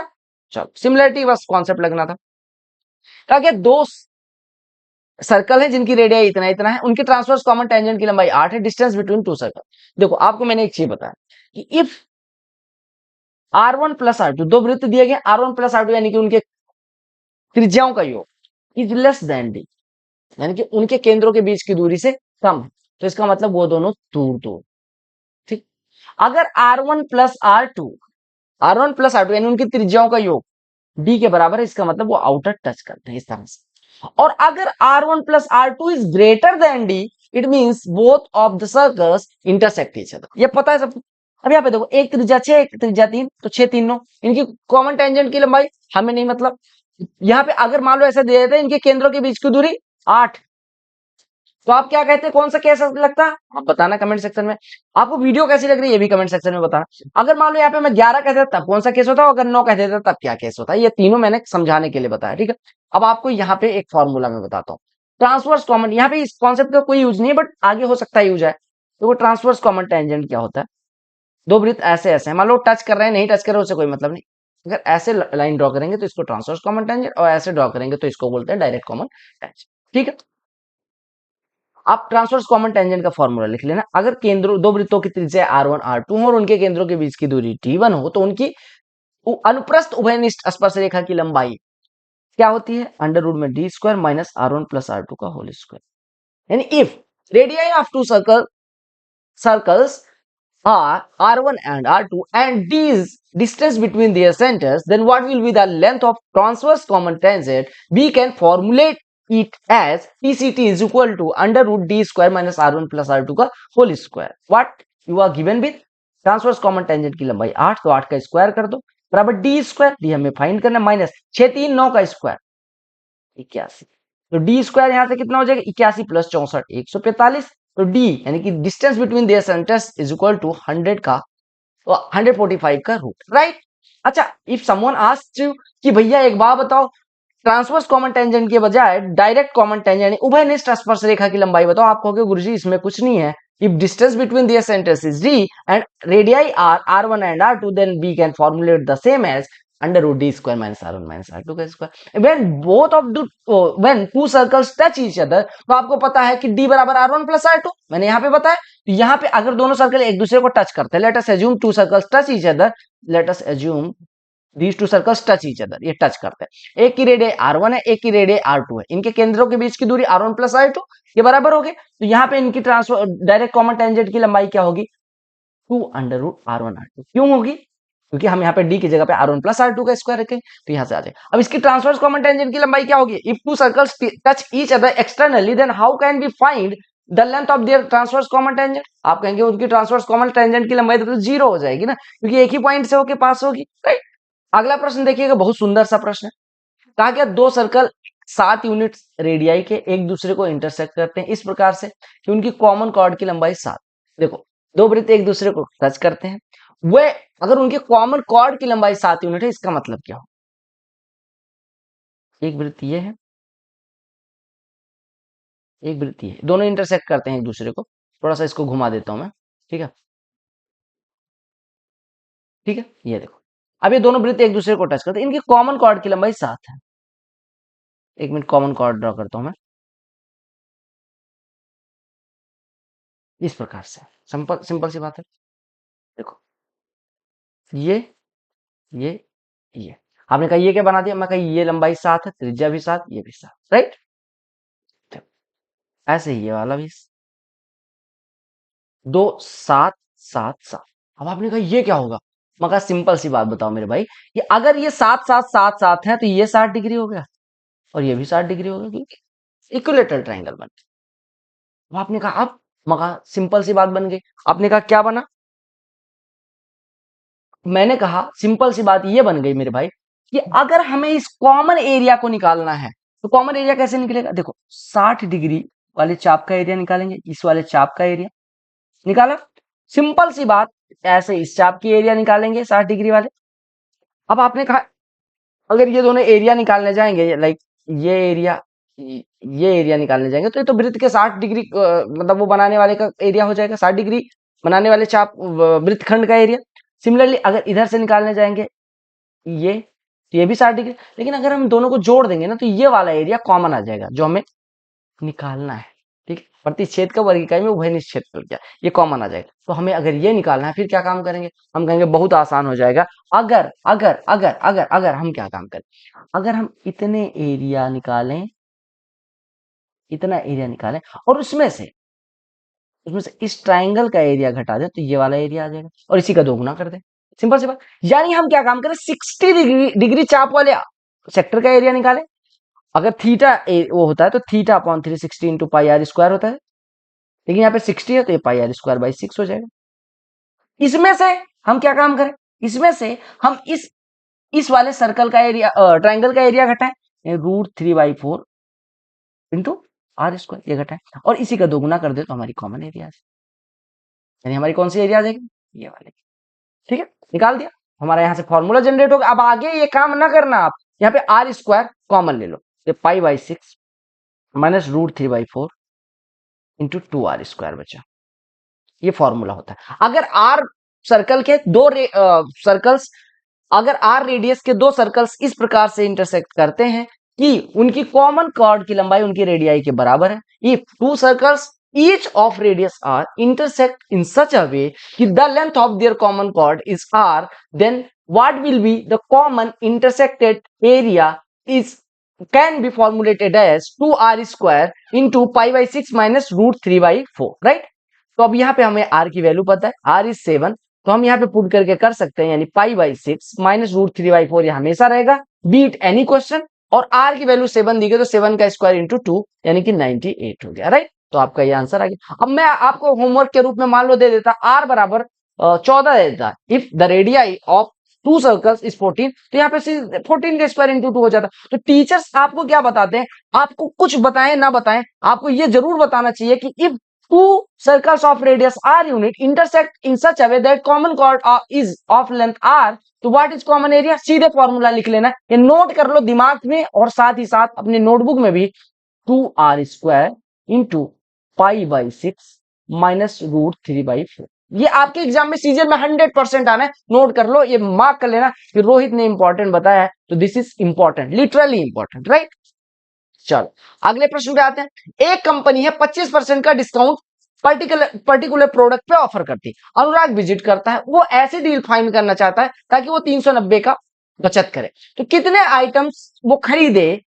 चलो, सिमिलरिटी बस कॉन्सेप्ट लगना था। ताकि दो सर्कल है जिनकी रेडियस इतना इतना है, उनकी ट्रांसवर्स कॉमन टेंजेंट की लंबाई 8 है, डिस्टेंस बिटवीन टू सर्कल। देखो, आपको मैंने एक चीज बताया कि इफ R1 + R2, दो वृत्त दिए गए, R1 + R2 यानी कि उनके त्रिज्याओं का योग इज लेस देन डी, यानी कि उनके केंद्रों के बीच की दूरी से कम है, तो इसका मतलब वो दोनों दूर दूर। ठीक, अगर R1 + R2 यानी उनकी त्रिज्याओं का योग डी के बराबर है, इसका मतलब वो आउटर टच करते हैं इस तरह से। और अगर R1 + R2 is greater than D, it means both of the circles intersect each other. ये पता है सबको। अब यहाँ पे देखो, एक त्रिज्या 6, एक त्रिज्या 3, तो 6 3 9, इनकी कॉमन टेंजेंट की लंबाई हमें नहीं मतलब। यहाँ पे अगर मान लो ऐसे दे देते हैं इनके केंद्रों के बीच की दूरी 8, तो आप क्या कहते हैं, कौन सा केस लगता है, आप बताना कमेंट सेक्शन में। आपको वीडियो कैसी लग रही है ये भी कमेंट सेक्शन में बताना। अगर मान लो यहाँ पे मैं 11 कह देता तब कौन सा केस होता है, अगर 9 कह देता तब क्या केस होता है, ये तीनों मैंने समझाने के लिए बताया। ठीक है, अब आपको यहाँ पे एक फॉर्मूला में बताता हूँ। ट्रांसवर्स कॉमन, यहाँ पे इस कॉन्सेप्ट का कोई यूज नहीं है, बट आगे हो सकता है यूज है। तो वो ट्रांसवर्स कॉमन टेंजेंट क्या होता है, दो वृत्त ऐसे ऐसे हैं, मान लो टच कर रहे हैं, नहीं टच कर रहे, उससे कोई मतलब नहीं। अगर ऐसे लाइन ड्रॉ करेंगे तो इसको ट्रांसवर्स कॉमन टेंजेंट, और ऐसे ड्रॉ करेंगे तो इसको बोलते हैं डायरेक्ट कॉमन टेंजेंट। ठीक है, आप ट्रांसवर्स कॉमन टेंजेंट का फॉर्मूला लिख लेना। अगर केंद्रों, दो वृत्तों की त्रिज्या R1 R2 हो और उनके केंद्रों के बीच की दूरी T1 हो, तो उनकी अनुप्रस्थ उभयनिष्ठ स्पर्श रेखा की लंबाई क्या होती है, √d² - R1 + R2 का होल स्क्वायर। यानी if radii of two circles are R1 and R2 and D is distance between their centers, then what will be the length of transverse common tangent? We can formulate it as TCT is equal to √d² - R1 + R2 का whole square. What you are given with transverse common tangent की लंबाई 8, तो 8 का square कर दो बराबर d², D हमें find करना, माइनस 6 3 9 का स्क्वायर 81, तो d² यहां से कितना हो जाएगा, 81 + 64 145। तो d यानी कि distance between their centres is equal to 100 का 145 का रूट। राइट, अच्छा, इफ समवन आस्क्स यू कि भैया एक बात बताओ, ट्रांसवर्स कॉमन टेंजेंट के बजाय डायरेक्ट कॉमन टेंजेंट यानी उभयनिष्ठ स्पर्श रेखा की लंबाई बताओ, आप कहोगे गुरुजी इसमें कुछ नहीं है। If distance between their centres is d and radii are R1 and R2, then we can formulate the same as √d² - R1 - R2 का square. when two circles touch each other, तो आपको पता है कि d बराबर R1 + R2, मैंने यहाँ पे बताया। तो यहाँ पे अगर दोनों सर्कल एक दूसरे को टच करते हैं, let us assume to circles touch each other, let us assume these two circles touch each other, ये टच करते हैं। एक की रेडियस R1 है, एक की रेडियस R2 है, इनके केंद्रों के बीच की दूरी R1 + R2, ये बराबर हो गए। तो यहाँ पे इनकी ट्रांसफर डायरेक्ट कॉमन टेंजेंट की लंबाई क्या होगी, 2√R1 R2। क्यों होगी, क्योंकि हम यहाँ पे d की जगह पे R1 + R2 का स्क्वायर रखें, तो यहाँ से आ जाए। अब इसकी ट्रांसवर्स कॉमन टेंजेंट की लंबाई क्या होगी, if two circles touch each other externally, then how can we find the length of their transverse common tangent. आप कहेंगे उनकी ट्रांसवर्स कॉमन टेंजेंट की लंबाई तो 0 हो जाएगी ना, क्योंकि एक ही पॉइंट से होके पास होगी। राइट, अगला प्रश्न देखिएगा, बहुत सुंदर सा प्रश्न है। कहा गया दो सर्कल 7 यूनिट रेडियाई के एक दूसरे को इंटरसेक्ट करते हैं इस प्रकार से कि उनकी कॉमन कॉर्ड की लंबाई 7। देखो, दो वृत्त एक दूसरे को टच करते हैं, वे अगर उनके कॉमन कॉर्ड की लंबाई 7 यूनिट है, इसका मतलब क्या हो, एक वृत्त ये है, एक वृत्त ये है, दोनों इंटरसेक्ट करते हैं एक दूसरे को। थोड़ा सा इसको घुमा देता हूं मैं, ठीक है, ठीक है, ये देखो, अब ये दोनों वृत्त एक दूसरे को टच करते हैं, इनकी कॉमन कॉर्ड की लंबाई 7 है। एक मिनट, कॉमन कॉर्ड ड्रॉ करता हूं मैं इस प्रकार से, सिंपल सिंपल सी बात है। देखो, ये ये ये आपने कहा ये क्या बना दिया, मैं कहा ये लंबाई 7 है, त्रिज्या भी 7, ये भी 7। राइट, ऐसे ही ये वाला भी 2 7 7 7। अब आपने कहा ये क्या होगा, मैं कहा सिंपल सी बात बताओ मेरे भाई, कि अगर ये 7 7 7 7 है तो ये 60 डिग्री हो गया और ये भी 60 डिग्री हो गया, क्योंकि इक्विलेटरल ट्रायंगल बन गया। अब आपने कहा, अब मैं कहा सिंपल सी बात बन गई। आपने कहा क्या बना, मैंने कहा सिंपल सी बात ये बन गई मेरे भाई कि अगर हमें इस कॉमन एरिया को निकालना है, तो कॉमन एरिया कैसे निकलेगा? देखो 60 डिग्री वाले चाप का एरिया निकालेंगे, इस वाले चाप का एरिया निकाला, सिंपल सी बात। ऐसे इस चाप की एरिया निकालेंगे 60 डिग्री वाले। अब आपने कहा अगर ये दोनों एरिया निकालने जाएंगे, लाइक ये एरिया ये एरिया निकालने जाएंगे, तो ये तो वृत्त के 60 डिग्री मतलब वो बनाने वाले का एरिया हो जाएगा, 60 डिग्री बनाने वाले चाप वृत्तखंड का एरिया। सिमिलरली अगर इधर से निकालने जाएंगे ये, तो ये भी 60 डिग्री। लेकिन अगर हम दोनों को जोड़ देंगे ना, तो ये वाला एरिया कॉमन आ जाएगा जो हमें निकालना है। ठीक है, प्रतिच्छेद का वर्ग इकाई में उभयनिष्ठ क्षेत्रफल क्या, ये कॉमन आ जाएगा। तो हमें अगर ये निकालना है, फिर क्या काम करेंगे? हम कहेंगे बहुत आसान हो जाएगा। अगर अगर अगर अगर अगर हम क्या काम करें, अगर हम इतने एरिया निकालें, इतना एरिया निकालें और उसमें से इस ट्राइंगल का एरिया घटा दें, तो ये वाला एरिया आ जाएगा और इसी का दोगुना कर दें। सिंपल सी बात। यानी हम क्या काम करें, 60 डिग्री चाप वाले सेक्टर का एरिया निकालें। अगर थीटा वो होता है तो theta upon 360 into pi r square होता है, लेकिन यहाँ पे 60 है तो ये पाई आर स्क्वायर बाई 6 हो जाएगा। इसमें से हम क्या काम करें, इसमें से हम इस वाले सर्कल का एरिया, ट्राइंगल का एरिया घटाएं, √3/4 इंटू आर स्क्वायर, ये घटाएं और इसी का दोगुना कर दे तो हमारी कॉमन एरिया आ जाएगी। यानी हमारी कौन सी एरिया आ जाएगी, ये वाली। ठीक है, निकाल दिया, हमारा यहाँ से फॉर्मूला जनरेट होगा। अब आगे ये काम ना करना आप, यहाँ पे आर स्क्वायर कॉमन ले लो, ये पाई/6 माइनस √3/4 इंटू 2r स्क्वायर बचा। ये फॉर्मूला होता है। अगर आर सर्कल के दो सर्कल्स, अगर आर रेडियस के दो सर्कल्स इस प्रकार से इंटरसेक्ट करते हैं कि उनकी कॉमन कॉर्ड की लंबाई उनकी रेडियाई के बराबर है, if two circles each of radius r intersect in such a way that the length of their common chord is r, then what will be the common intersected area is can be formulated as 2r square into pi/6 minus √3/4, right. तो अब यहाँ पे हमें r की value पता है, r is 7, तो हम यहाँ पे पुट करके कर सकते हैं, यानी pi/6 माइनस √3/4 ये हमेशा रहेगा, बीट एनी क्वेश्चन। और r की वैल्यू 7 दी गई तो 7 का स्क्वायर इंटू 2 यानी कि 98 हो गया, राइट। तो आपका ये आंसर आ गया। अब मैं आपको होमवर्क के रूप में मान लो दे देता r बराबर 14 दे देता, if the radii of to circles is 14, तो यहाँ पे 14 का स्क्वायर इंटू 2 हो जाता। तो टीचर्स आपको क्या बताते हैं, आपको कुछ बताएं ना बताएं, आपको ये जरूर बताना चाहिए कि if two circles of radius r unit intersect in such a way that common chord is of length r, तो व्हाट इज कॉमन एरिया, सीधे फॉर्मूला लिख लेना, ये नोट कर लो दिमाग में और साथ ही साथ अपने नोटबुक में भी, 2r square into pi/6 minus √3/4। ये आपके एग्जाम में सीजन में 100% आना है, नोट कर लो, ये मार्क कर लेना कि रोहित ने इंपॉर्टेंट बताया है, तो this is important, literally important, right. चलो अगले प्रश्न पे आते हैं। एक कंपनी है 25% का डिस्काउंट पर्टिकुलर प्रोडक्ट पे ऑफर करती है। अनुराग विजिट करता है, वो ऐसे डील फाइंड करना चाहता है ताकि वो 390 का बचत करे। तो कितने आइटम्स वो खरीदे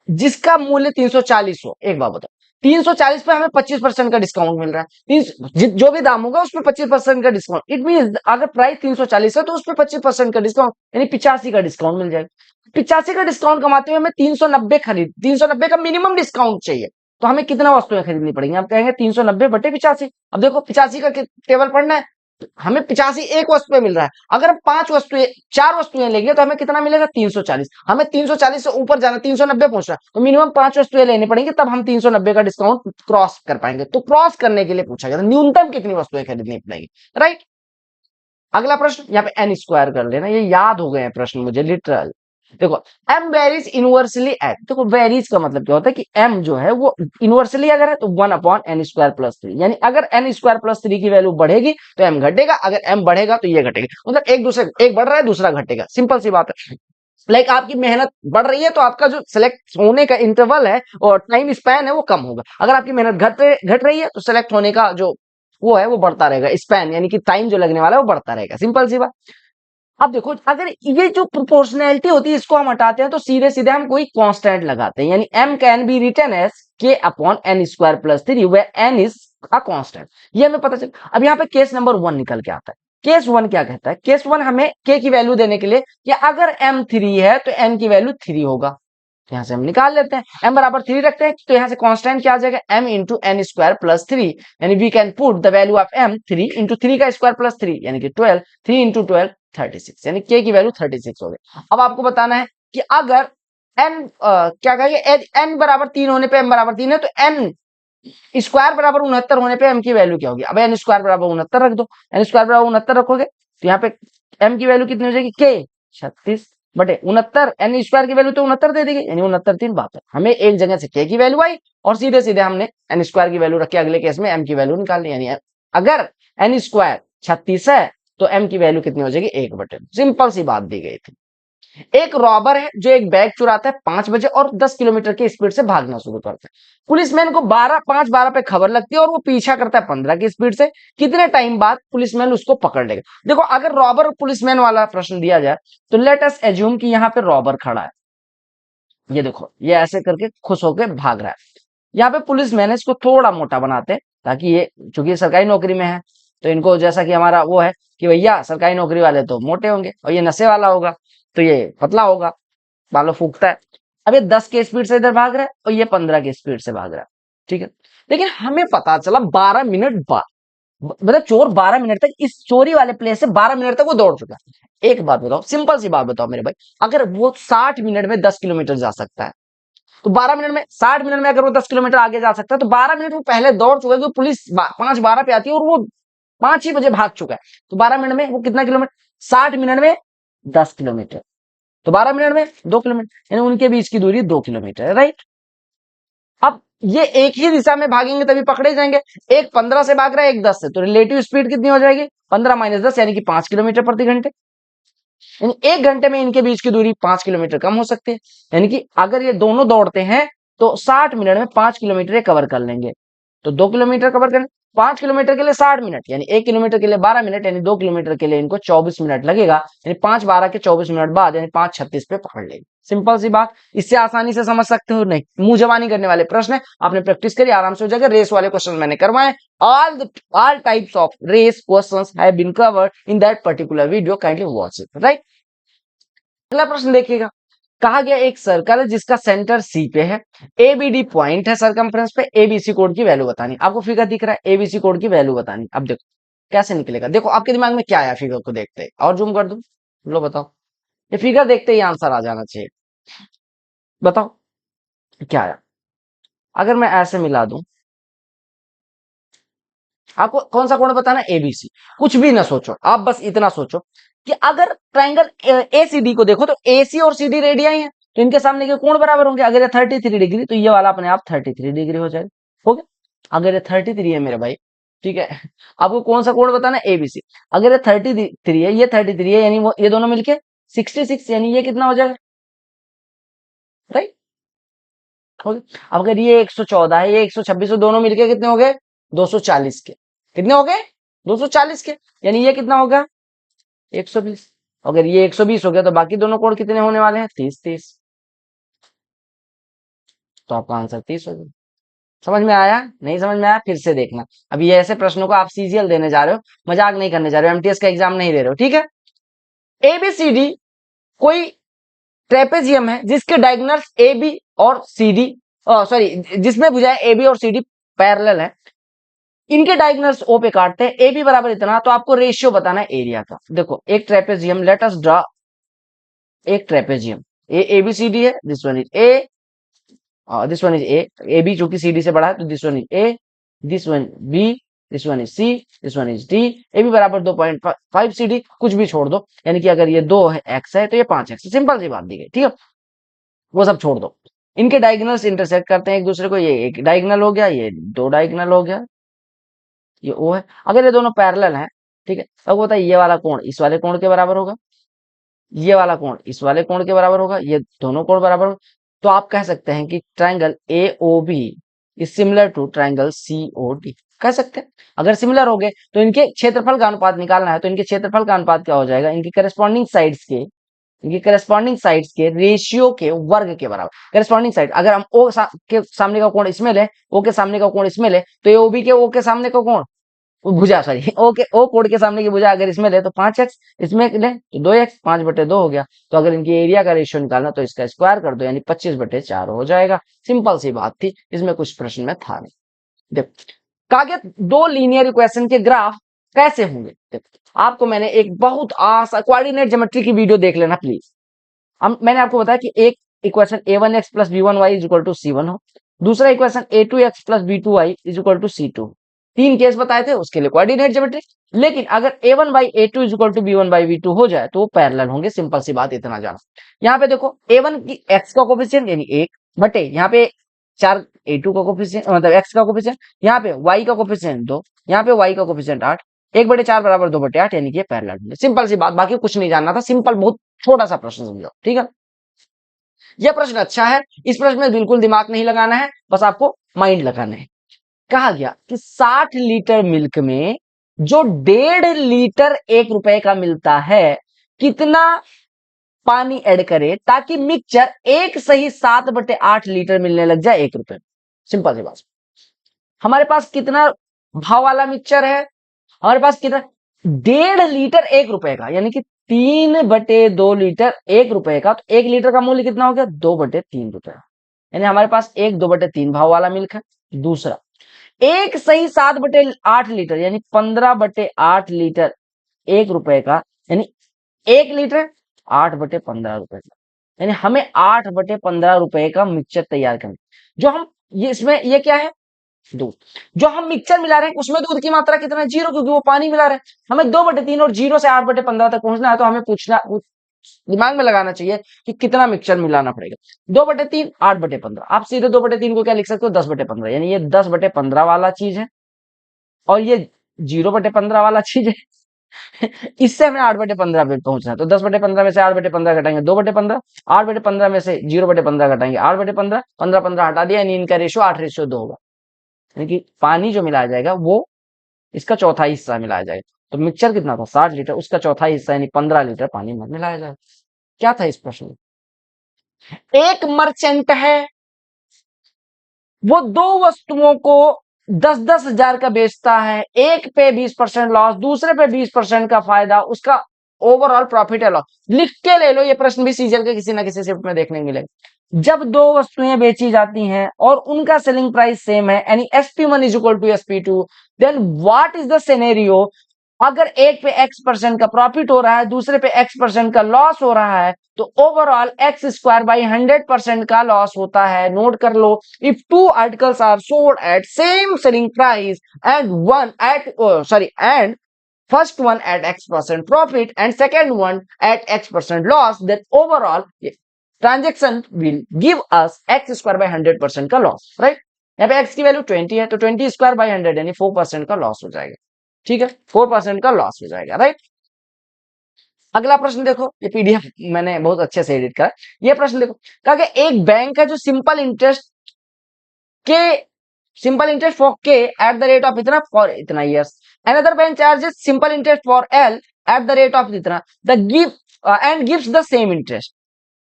जिसका मूल्य 340 हो? एक बात बताओ, 340 पे हमें 25% का डिस्काउंट मिल रहा है, जो भी दाम होगा उस पर 25% का डिस्काउंट। इट मीन अगर प्राइस 340 है तो उस पर 25% का डिस्काउंट, यानी 85 का डिस्काउंट मिल जाएगा। 85 का डिस्काउंट कमाते हुए हमें 390 390 का मिनिमम डिस्काउंट चाहिए, तो हमें कितना वस्तुएं खरीदनी पड़ेंगी? आप कहेंगे 390 बटे 85। अब देखो 85 का टेबल पढ़ना है, हमें 85 एक वस्तु पे मिल रहा है, अगर हम 4 वस्तुएं लेंगे तो हमें कितना मिलेगा? 340। हमें 340 से ऊपर जाना, 390 पहुंचना, तो मिनिमम 5 वस्तुएं लेनी पड़ेंगी, तब हम 390 का डिस्काउंट क्रॉस कर पाएंगे। तो क्रॉस करने के लिए पूछा गया था न्यूनतम कितनी वस्तुएं खरीदनी पड़ेगी, राइट। अगला प्रश्न, यहाँ पे n स्क्वायर कर लेना, ये याद हो गए हैं प्रश्न मुझे लिटरल। देखो m वेरीज इनवर्सली एट, देखो वेरीज का मतलब क्या होता है कि m जो है वो इनवर्सली अगर है तो 1/n²+3, यानी अगर n²+3 की वैल्यू बढ़ेगी तो m घटेगा, अगर m बढ़ेगा तो ये घटेगा, मतलब एक बढ़ रहा है दूसरा घटेगा, सिंपल सी बात है। लाइक आपकी मेहनत बढ़ रही है तो आपका जो सिलेक्ट होने का इंटरवल है और टाइम स्पैन है वो कम होगा, अगर आपकी मेहनत घट रही है तो सिलेक्ट होने का जो वो है वो बढ़ता रहेगा, स्पैन यानी कि टाइम जो लगने वाला है वो बढ़ता रहेगा, सिंपल सी बात। अब देखो अगर ये जो प्रोपोर्शनैलिटी होती है इसको हम हटाते हैं तो सीधे सीधे हम कोई कांस्टेंट लगाते हैं, यानी m can be written as k/n²+3 where n is a constant, ये हमें पता चल। अब यहाँ पे केस नंबर 1 निकल के आता है। केस 1 क्या कहता है? केस 1 हमें k की वैल्यू देने के लिए कि अगर m 3 है तो n की वैल्यू 3 होगा, यहां से हम निकाल लेते हैं, m बराबर 3 रखते हैं तो यहां से कांस्टेंट क्या आ जाएगा? m इंटू n²+3, यानी we can put the value of m 3 into 3 का स्क्वायर प्लस 3 यानी कि 12, 3 इंटू 12 36, यानी k की वैल्यू 36 हो गई। अब आपको बताना है कि अगर एन क्या कहेंगे, एन बराबर 3 होने पे एम बराबर 3 है, तो एन स्क्वायर बराबर 69 होने पे एम की वैल्यू क्या होगी? अब एन स्क्वायर बराबर 69 रख दो, एन स्क्वायर बराबर 69 रखोगे तो यहाँ पे एम की वैल्यू कितनी हो जाएगी, के 36 बटे 69, एन स्क्वायर की वैल्यू तो 69 दे देगी, यानी 69 3 72। हमें एक जगह से के की वैल्यू आई और सीधे सीधे हमने एन स्क्वायर की वैल्यू रखी, अगले केस में एम की वैल्यू निकालनी, यानी अगर एन स्क्वायर 36 है तो एम की वैल्यू कितनी हो जाएगी, 1/। सिंपल सी बात दी गई थी। एक रॉबर है जो एक बैग चुराता है 5 बजे और 10 किलोमीटर की स्पीड से भागना शुरू करता है। पुलिसमैन को 5:12 पे खबर लगती है और वो पीछा करता है 15 की स्पीड से। कितने टाइम बाद पुलिसमैन उसको पकड़ लेगा? देखो, अगर रॉबर और पुलिसमैन वाला प्रश्न दिया जाए तो लेट अस एज्यूम कि यहाँ पे रॉबर खड़ा है, ये देखो ये ऐसे करके खुश होकर भाग रहा है। यहाँ पे पुलिसमैन है, इसको थोड़ा मोटा बनाते हैं ताकि ये, चूंकि सरकारी नौकरी में है तो इनको, जैसा कि हमारा वो है कि भैया सरकारी नौकरी वाले तो मोटे होंगे और ये नशे वाला होगा तो ये पतला होगा, बालों फूकता है। अब ये 10 के स्पीड से इधर भाग रहा है और ये 15 के स्पीड से भाग रहा है, ठीक है। लेकिन हमें पता चला 12 मिनट बाद, मतलब चोर 12 मिनट तक इस चोरी वाले प्लेस से 12 मिनट तक वो दौड़ चुका है। एक बात बताओ, सिंपल सी बात बताओ मेरे भाई, अगर वो 60 मिनट में 10 किलोमीटर जा सकता है तो 12 मिनट में, 60 मिनट में अगर वो 10 किलोमीटर आगे जा सकता है तो 12 मिनट वो पहले दौड़ चुका है, क्योंकि पुलिस 5:12 पे आती है और वो 5 ही बजे भाग चुका है। तो 12 मिनट में वो कितना किलोमीटर, 60 मिनट में 10 किलोमीटर, तो 12 मिनट में 2 किलोमीटर, यानी उनके बीच की दूरी 2 किलोमीटर है, राइट। अब ये एक ही दिशा में भागेंगे तभी पकड़े जाएंगे। एक 15 से भाग रहा है, एक 10 से, तो रिलेटिव स्पीड कितनी हो जाएगी, 15 माइनस 10 यानी कि 5 किलोमीटर प्रति घंटे। यानी एक घंटे में इनके बीच की दूरी 5 किलोमीटर कम हो सकती है। यानी कि अगर ये दोनों दौड़ते हैं तो 60 मिनट में 5 किलोमीटर कवर कर लेंगे, तो 2 किलोमीटर कवर करें। 5 किलोमीटर के लिए 60 मिनट, यानी 1 किलोमीटर के लिए 12 मिनट, यानी 2 किलोमीटर के लिए इनको 24 मिनट लगेगा। यानी 5:12 के 24 मिनट बाद, यानी 5:36 पे पकड़ लेंगे। सिंपल सी बात, इससे आसानी से समझ सकते हो? नहीं, मुंह जबानी करने वाले प्रश्न है, आपने प्रैक्टिस करी, आराम से हो जाएगा। रेस वाले क्वेश्चन मैंने करवाए, all types of race questions have been covered in that particular video, kindly watch it, right। अगला प्रश्न देखिएगा, कहा गया एक सर्कल है जिसका सेंटर सी पे है, एबीडी पॉइंट है सरकमफ्रेंस पे, एबीसी कोड की वैल्यू बतानी। आपको फिगर दिख रहा है, एबीसी कोड की वैल्यू बतानी। अब देखो कैसे निकलेगा, देखो आपके दिमाग में क्या आया फिगर को देखते ही, और जूम कर दूं, लो बताओ, ये फिगर देखते ही आंसर आ जाना चाहिए। बताओ क्या आया? अगर मैं ऐसे मिला दूं, आपको कौन सा कोण बताना है, एबीसी। कुछ भी ना सोचो, आप बस इतना सोचो कि अगर ट्रायंगल एसीडी को देखो तो एसी और सीडी रेडियाई है, तो इनके सामने के कोण बराबर होंगे। अगर ये 33 डिग्री तो ये वाला अपने आप 33 डिग्री हो जाएगा, हो गया। अगर ये 33 है मेरे भाई, ठीक है, आपको कौन सा कोण बताना है, एबीसी। अगर ये 33 है, ये 33 है, यानी वो ये दोनों मिलके 66, यानी ये कितना हो जाएगा, राइट, हो गया। अब अगर ये 114 है, ये 126, तो दोनों मिलके कितने हो गए, 240 के। कितने हो गए, 240 के, यानी ये कितना होगा, 120। अगर ये 120 हो गया तो बाकी दोनों कोण कितने होने वाले हैं, 30 30। तो आपका आंसर 30 हो गया। समझ में आया? नहीं समझ में आया, फिर से देखना। अभी ये ऐसे प्रश्नों को आप सीजीएल देने जा रहे हो, मजाक नहीं करने जा रहे हो, एमटीएस का एग्जाम नहीं दे रहे हो, ठीक है। एबीसीडी कोई ट्रेपेजियम है जिसके डायगोनल्स ए बी और सी डी, सॉरी, जिसमें भुजाएं ए बी और सी डी पैरेलल है। इनके डायगोनल्स ओ पे काटते हैं, ए बी बराबर इतना, तो आपको रेशियो बताना है एरिया का। देखो एक ट्रेपेजियम, लेट अस ड्रा एक trapezium, A B C D है, this one is A, this one is A B चूंकि सी डी से बड़ा है तो this one is A, this one B, this one is C, this one is D. A B बराबर 2.5 C D, कुछ भी छोड़ दो, यानी कि अगर ये 2 है एक्स है तो ये 5 एक्स, सिंपल सी बात दी गई, ठीक है। वो सब छोड़ दो, इनके डायगोनल्स इंटरसेक्ट करते हैं एक दूसरे को, ये एक डायगोनल हो गया, ये 2 डायगोनल हो गया, ये ओ है। अगर ये दोनों पैरेलल हैं, ठीक है, अब होता है ये वाला कोण इस वाले कोण के बराबर होगा, ये वाला कोण इस वाले कोण के बराबर होगा, ये दोनों कोण बराबर होगा। तो आप कह सकते हैं कि triangle AOB is similar to triangle COD, कह सकते हैं। अगर सिमिलर हो गए तो इनके क्षेत्रफल का अनुपात निकालना है, तो इनके क्षेत्रफल का अनुपात क्या हो जाएगा, इनकी करस्पॉन्डिंग साइड्स के रेशियो के वर्ग के बराबर। करस्पॉन्डिंग साइड, अगर हम ओ के सामने का कोण इसमें ले, ओ के सामने का कोण इसमें ले, तो ये ओबी के ओ के सामने का कोण, भुजा सॉरी, ओ कोण के सामने की भुजा अगर इसमें ले तो 5x, इसमें ले तो 2x, 5/2 हो गया। तो अगर इनकी एरिया का रेशियो निकालना तो इसका स्क्वायर कर दो, यानी 25/4 हो जाएगा। सिंपल सी बात थी, इसमें कुछ प्रश्न में था नहीं। देखो कहा गया 2 लीनियर इक्वेशन के ग्राफ कैसे होंगे। देखो आपको मैंने एक बहुत आसान कोऑर्डिनेट ज्योमेट्री की वीडियो देख लेना प्लीज। मैंने आपको बताया कि एक equation a1x plus b1y is equal to c1 हो, दूसरा equation a2x plus b2y is equal to c2। तीन केस बताए थे उसके लिए कोऑर्डिनेट ज्योमेट्री। लेकिन अगर a1 by a2 is equal to b1 by b2 हो जाए तो वो पैरेलल होंगे, सिंपल सी बात, इतना जाना। यहाँ पे देखो a1 की x का कोफिशिएंट यानी 1 बटे यहाँ पे 4 a2 का कोफिशिएंट मतलब x का कोफिशिएंट, यहाँ पे y का कोफिशिएंट 2, यहाँ पे y का कोफिशिएंट 8, 1/4 बराबर 2/8 यानी कि पैरेलल होंगे। सिंपल सी बात, बाकी कुछ नहीं जानना था, सिंपल बहुत छोटा सा प्रश्न समझो, ठीक है। यह प्रश्न अच्छा है, इस प्रश्न में बिल्कुल दिमाग नहीं लगाना है, बस आपको माइंड लगाना है। कहा गया कि 60 लीटर मिल्क में जो 1.5 लीटर 1 रुपए का मिलता है, कितना पानी ऐड करे ताकि मिक्सचर एक सही 7/8 लीटर मिलने लग जाए 1 रुपए। सिंपल सी बात। हमारे पास कितना भाव वाला मिक्सचर है, हमारे पास कितना 1.5 लीटर 1 रुपए का, यानी कि 3/2 लीटर 1 रुपए का, तो 1 लीटर का मूल्य कितना हो गया 2/3 रुपए, यानी हमारे पास 2/3 भाव वाला मिल्क है। दूसरा एक सही 7/8 लीटर यानी 15/8 लीटर 1 रुपए का, यानी 1 लीटर 8/15 रुपए का, यानी हमें 8/15 रुपए का मिक्सचर तैयार करना। जो हम ये इसमें ये क्या है दूध, जो हम मिक्सचर मिला रहे हैं उसमें दूध की मात्रा कितना है 0, क्योंकि वो पानी मिला रहे हैं। हमें 2/3 और 0 से 8/15 तक पहुंचना है, तो हमें पूछना दिमाग में लगाना चाहिए कि कितना मिक्सचर मिलाना पड़ेगा। 2/3 8/15, आप सीधे 2/3 को क्या लिख सकते हो 10/15, यानी ये 10/15 वाला चीज है और ये 0/15 वाला चीज है। इससे हमें 8/15 पे पहुंचना है, तो 10/15 में से 8/15 घटाएंगे 2/15, 8/15 में से 0/15 घटाएंगे 8/15, 15 हटा दिया, यानी इनका रेशियो 8:2 होगा, यानी कि पानी जो मिलाया जाएगा वो इसका चौथा हिस्सा मिलाया जाएगा। तो मिक्सचर कितना था 60 लीटर, उसका चौथा हिस्सा यानी 15 लीटर पानी में मिलाया जाएगा। क्या था इस प्रश्न में, एक मर्चेंट है, वो दो वस्तुओं को 10-10 हजार का बेचता है, एक पे 20% लॉस, दूसरे पे 20% का फायदा, उसका ओवरऑल प्रॉफिट है लॉस। लिख के ले लो, ये प्रश्न भी सीजीएल के किसी ना किसी शिफ्ट में देखने को मिलेगा। जब दो वस्तुएं बेची जाती हैं और उनका सेलिंग प्राइस सेम है, यानी SP1 is equal to SP2, then what is the scenario, अगर एक पे x% का प्रॉफिट हो रहा है, दूसरे पे x% का लॉस हो रहा है, तो ओवरऑल x² 100% का लॉस होता है। नोट कर लो, if two articles are sold at same selling price and first one at x% profit and second one at x% loss, then overall transaction will give us x² 100% का loss, right. यहाँ पे x की value 20 है, तो 20² 100 यानी 4% का loss हो जाएगा, ठीक है, 4% का लॉस हो जाएगा, राइट। अगला प्रश्न देखो, ये पीडीएफ मैंने बहुत अच्छे से एडिट करा। ये प्रश्न देखो, कहा कि एक बैंक है जो simple interest for K at the rate of इतना फॉर इतना years, another bank charges simple interest for L at the rate of इतना, the gives the same interest,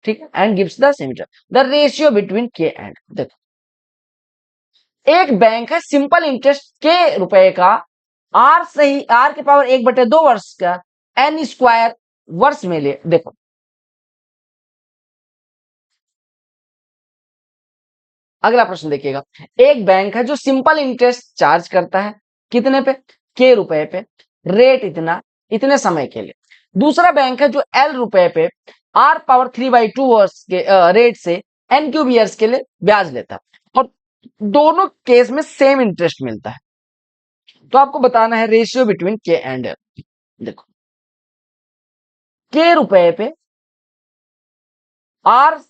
ठीक है, and gives the same interest, the ratio between K and. देखो एक bank है simple interest के रुपए का, आर सही आर के पावर 1/2 वर्ष का n² वर्ष में ले। देखो अगला प्रश्न देखिएगा, एक बैंक है जो सिंपल इंटरेस्ट चार्ज करता है कितने पे के रुपए पे, रेट इतना इतने समय के लिए। दूसरा बैंक है जो एल रुपए पे आर पावर 3/2 वर्ष के रेट से n³ ईयर्स के लिए ब्याज लेता है, और दोनों केस में सेम इंटरेस्ट मिलता है। तो आपको बताना है ratio between K and L. देखो के रुपए पे आर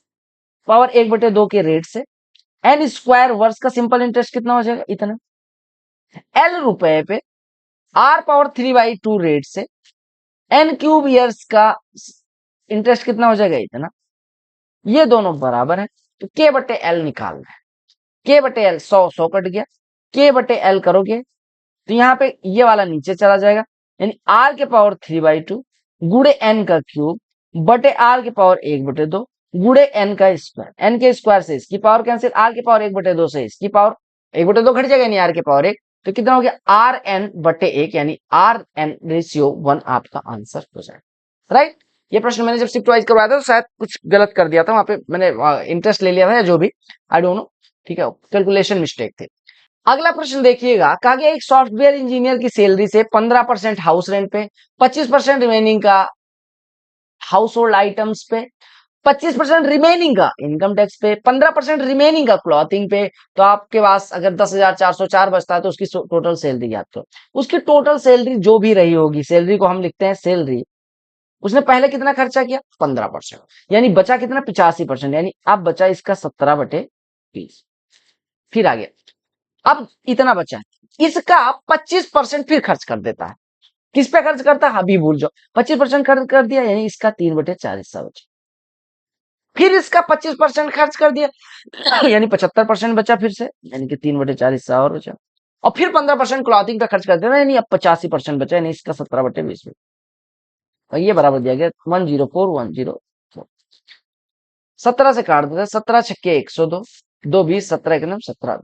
पावर 1/2 के रेट से n² वर्ष का सिंपल इंटरेस्ट कितना हो जाएगा इतना, एल रुपए पे आर पावर 3/2 रेट से n³ ईयर्स का इंटरेस्ट कितना हो जाएगा इतना, ये दोनों बराबर है, तो k/l निकालना है। k/l 100 कट गया, k/l करोगे तो यहाँ पे ये वाला नीचे चला जाएगा, यानी r के पावर 3/2 गुड़े n का क्यूब बटे r के पावर 1/2 गुड़े n का स्क्वायर, n के स्क्वायर से इसकी पावर कैंसिल, r के पावर 1/2 से इसकी पावर 1/2 घट जाएगा, यानी r के पावर 1, तो कितना हो गया rn/1, यानी rn/1 आपका आंसर हो जाएगा, राइट। ये प्रश्न मैंने जब शिफ्ट वाइज करवाया था तो शायद कुछ गलत कर दिया था, वहां पे मैंने इंटरेस्ट ले लिया था या जो भी, आई डोंट नो, ठीक है, कैलकुलेशन मिस्टेक थे। अगला प्रश्न देखिएगा, कहा गया एक सॉफ्टवेयर इंजीनियर की सैलरी से 15% हाउस रेंट पे, 25% रिमेनिंग का हाउस होल्ड आइटम्स पे, 25% रिमेनिंग का इनकम टैक्स पे, 15% रिमेनिंग का क्लॉथिंग पे। तो आपके पास अगर 10,404 बचता है तो उसकी टोटल सैलरी याद करो। उसकी टोटल सैलरी जो भी रही होगी, सैलरी को हम लिखते हैं सैलरी, उसने पहले कितना खर्चा किया 15%, यानी बचा कितना 85%, यानी अब बचा इसका 17/20। फिर आ गया, अब इतना बचा, इसका 25% फिर खर्च कर देता है। किस पे खर्च करता है अभी भूल जाओ, 25% खर्च कर दिया, यानी इसका 3/4 हिस्सा बचा। फिर इसका 25% खर्च कर दिया यानी 75% बचा फिर से, यानी कि 3/4 हिस्सा और बचा। और फिर 15% क्लॉथिंग पे खर्च कर देना, यानी अब 85% बचा, यानी इसका 17/20 में। और ये बराबर दिया गया 104,104। 17 से काट देते हैं, 17 छक्के 102, 2 20, 17 एक 17,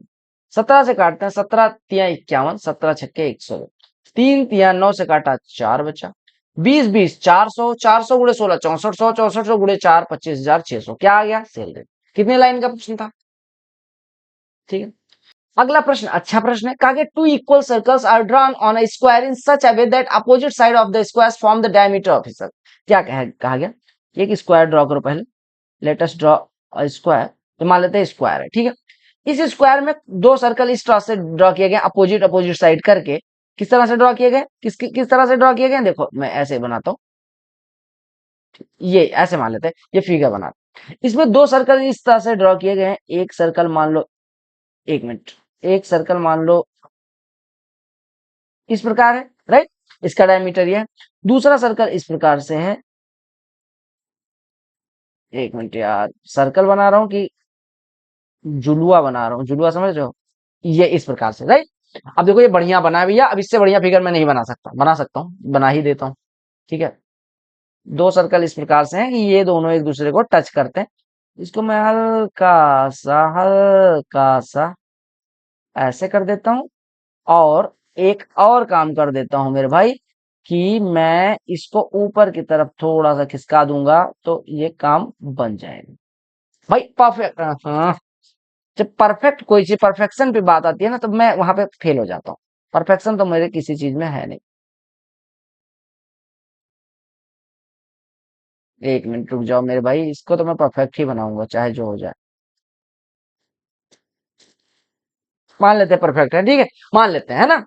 17 से काटते हैं, 17 तिया 51, 17 छक्के 102, 3 तिया 9 से काटा 4 बचा, 20 400, 400 गुणे 16 6400, 6400 गुणे 4 25,600। क्या आ गया सैलरी। कितने लाइन का प्रश्न था, ठीक है। अगला प्रश्न अच्छा प्रश्न है, कहा गया two equal circles are drawn on a square in such a way that opposite side of the square form the diameter of it. क्या कहा गया, एक स्क्वायर ड्रॉ करो पहले, let us draw a square. तो मान लेते हैं स्क्वायर है, ठीक है। इस स्क्वायर में दो सर्कल इस तरह से ड्रॉ किए गए, अपोजिट अपोजिट साइड करके। किस तरह से ड्रॉ किए गए, किस तरह से ड्रॉ किए गए, देखो मैं ऐसे बनाता हूँ, ये ऐसे मान लेते हैं, ये फिगर बनाते हैं। इसमें दो सर्कल इस तरह से ड्रॉ किए गए हैं। एक सर्कल मान लो, एक मिनट, एक सर्कल मान लो इस प्रकार है, राइट, इसका डायमीटर ये है। दूसरा सर्कल इस प्रकार से है, एक मिनट यार, सर्कल बना रहा हूँ कि जुलुआ बना रहा हूँ, जुलुआ समझ रहे हो, ये इस प्रकार से, राइट। अब देखो ये बढ़िया बना है भैया, अब इससे बढ़िया फिगर मैं नहीं बना सकता, बना सकता हूँ, बना ही देता हूँ, ठीक है। दो सर्कल इस प्रकार से हैं कि ये दोनों एक दूसरे को टच करते हैं। इसको मैं हल्का सा ऐसे कर देता हूँ, और एक और काम कर देता हूं मेरे भाई, कि मैं इसको ऊपर की तरफ थोड़ा सा खिसका दूंगा, तो ये काम बन जाएगा भाई परफेक्ट। हाँ, जब परफेक्ट कोई चीज परफेक्शन पे बात आती है ना, तो मैं वहां पे फेल हो जाता हूँ। परफेक्शन तो मेरे किसी चीज में है नहीं। एक मिनट रुक जाओ मेरे भाई, इसको तो मैं परफेक्ट ही बनाऊंगा चाहे जो हो जाए। मान लेते हैं परफेक्ट है, ठीक है, मान लेते हैं, है ना,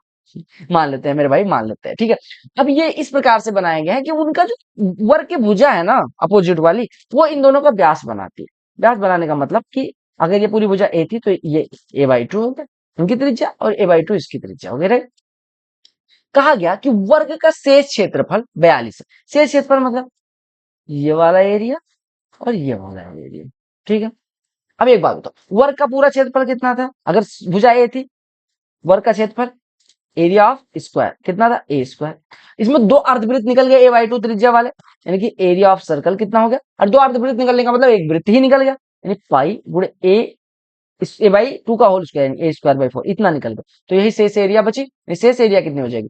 मान लेते हैं मेरे भाई, मान लेते हैं, ठीक है। अब ये इस प्रकार से बनाया गया है कि उनका जो वर्ग की भुजा है ना अपोजिट वाली, वो इन दोनों का व्यास बनाती है। व्यास बनाने का मतलब कि अगर ये पूरी भुजा ए थी तो ये a/2 हो गया उनकी त्रिज्या, और a/2 इसकी त्रिज्या हो गया, राइट। कहा गया कि वर्ग का शेष क्षेत्रफल 42 है। शेष क्षेत्रफल मतलब ये वाला एरिया और ये वाला एरिया, ठीक है। अब एक बात बताओ, वर्ग का पूरा क्षेत्रफल कितना था, अगर भुजा ए थी, वर्ग का क्षेत्रफल एरिया ऑफ स्क्वायर कितना था a²। इसमें दो अर्धवृत्त निकल गए a/2 त्रिज्या वाले, यानी कि एरिया ऑफ सर्कल कितना हो गया, और दो अर्धवृत्त निकलने का मतलब एक वृत्त ही निकल गया, यानी पाई गुणे a, इस a/2 का होल स्क्वायर, यानी a²/4 इतना निकल गया। तो यही शेष एरिया बची, शेष एरिया कितनी हो जाएगी,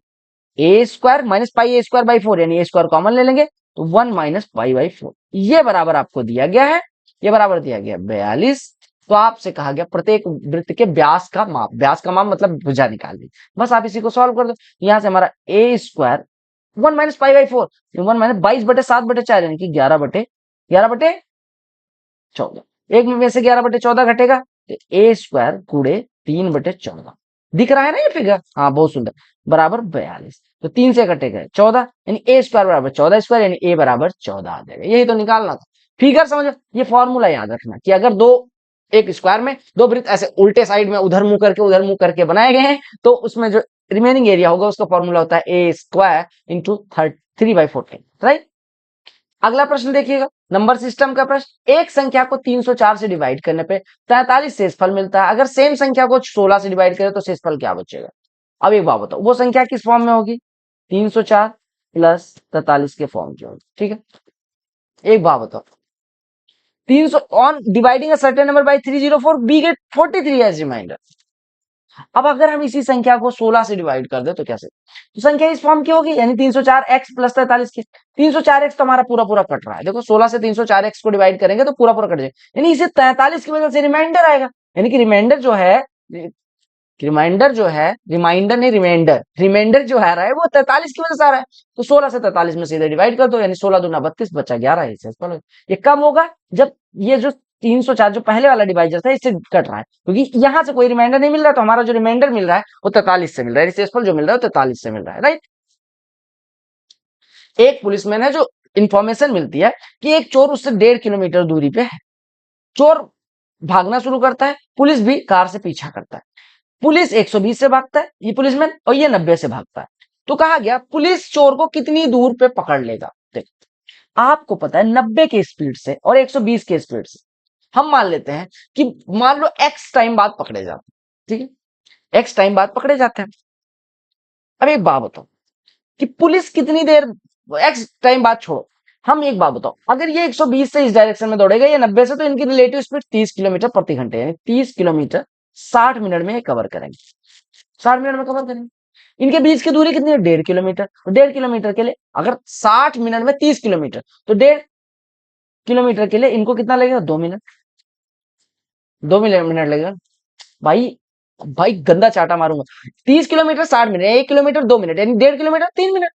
a² माइनस पाई a²/4, यानी a² कॉमन ले लेंगे तो 1 माइनस पाई/4। ये बराबर आपको दिया गया है, ये बराबर दिया गया 42। तो आपसे कहा गया प्रत्येक वृत्त के व्यास का माप, व्यास का माप मतलब भुजा निकाल दी। बस आप इसी को सॉल्व कर दो, यहां से हमारा a², 1 माइनस पाई/4, 1 माइनस 22/7/4, यानी कि 11/14। एक में से 11/14 घटेगा तो a² गुणे 3/14। दिख रहा है ना ये फिगर, हाँ बहुत सुंदर, बराबर 42। तो 3 से घटे गए 14, यानी a² बराबर 14², यानी a बराबर 14 आ जाएगा। यही तो निकालना था। फिगर समझो, ये फॉर्मूला याद रखना कि अगर दो, एक स्क्वायर में दो वृत्त ऐसे उल्टे साइड में उधर मुंह करके उधर मुंह करके बनाए गए हैं, तो उसमें जो रिमेनिंग एरिया होगा उसका फॉर्मूला होता है a² इंटू 3/14, राइट। अगला प्रश्न देखिएगा, नंबर सिस्टम का प्रश्न। एक संख्या को 304 से डिवाइड करने पे 43 शेषफल मिलता है, अगर सेम संख्या को 16 से डिवाइड करें तो शेषफल क्या बचेगा। अब एक बात बताओ, वो संख्या किस फॉर्म में होगी, 304 प्लस 43 के फॉर्म की होगी, ठीक है। एक बात बताओ, 300 on dividing a certain number by 304 we get 43 as remainder. अब अगर हम इसी संख्या को 16 से डिवाइड कर दे तो कैसे, तो संख्या इस फॉर्म की होगी, यानी 304x प्लस 43 की। 304x तो हमारा पूरा पूरा कट रहा है, देखो 16 से 304x को डिवाइड करेंगे तो पूरा पूरा कट जाएगा, यानी इसे 43 की वजह से रिमाइंडर आएगा, यानी कि रिमाइंडर जो है कि रिमाइंडर जो है, रिमाइंडर नहीं रिमाइंडर, रिमाइंडर जो आ रहा है वो 43 की वजह से आ रहा है। तो 16 से 43 में सीधे डिवाइड कर दो, यानी 16 दूना 32 बचा 11 इससे। ये कब होगा? जब ये जो 304 जो पहले वाला डिवाइजर था इससे कट रहा है, क्योंकि यहां से कोई रिमाइंडर नहीं मिल रहा, तो हमारा जो रिमाइंडर मिल रहा है वो 43 से मिल रहा है, रिसेसफल जो मिल रहा है वो 43 से मिल रहा है, राइट। एक पुलिसमैन है जो इंफॉर्मेशन मिलती है कि एक चोर उससे 1.5 किलोमीटर दूरी पे है। चोर भागना शुरू करता है, पुलिस भी कार से पीछा करता है। पुलिस 120 से भागता है ये पुलिसमैन, और ये 90 से भागता है। तो कहा गया पुलिस चोर को कितनी दूर पे पकड़ लेगा। देख, आपको पता है 90 के स्पीड से और 120 के स्पीड से हम मान लेते हैं कि मान लो एक्स टाइम बाद पकड़े जाते हैं, ठीक है, एक्स टाइम बाद पकड़े जाते हैं। अब एक बात बताओ कि पुलिस कितनी देर, एक्स टाइम बाद छोड़ो, हम एक बात बताओ, अगर ये 120 से इस डायरेक्शन में दौड़ेगा, ये 90 से, तो इनकी रिलेटिव स्पीड 30 किलोमीटर प्रति घंटे, यानी 30 किलोमीटर 60 मिनट में कवर करेंगे, 60 मिनट में कवर करेंगे। इनके बीच की दूरी कितनी है? 1.5 किलोमीटर। तो 1.5 किलोमीटर के लिए अगर 60 मिनट में 30 किलोमीटर, तो 1.5 किलोमीटर के लिए इनको कितना लगेगा? 2 मिनट, 2 मिनट लगेगा। भाई भाई गंदा चाटा मारूंगा। 30 किलोमीटर 60 मिनट, 1 किलोमीटर 2 मिनट, यानी 1.5 किलोमीटर 3 मिनट,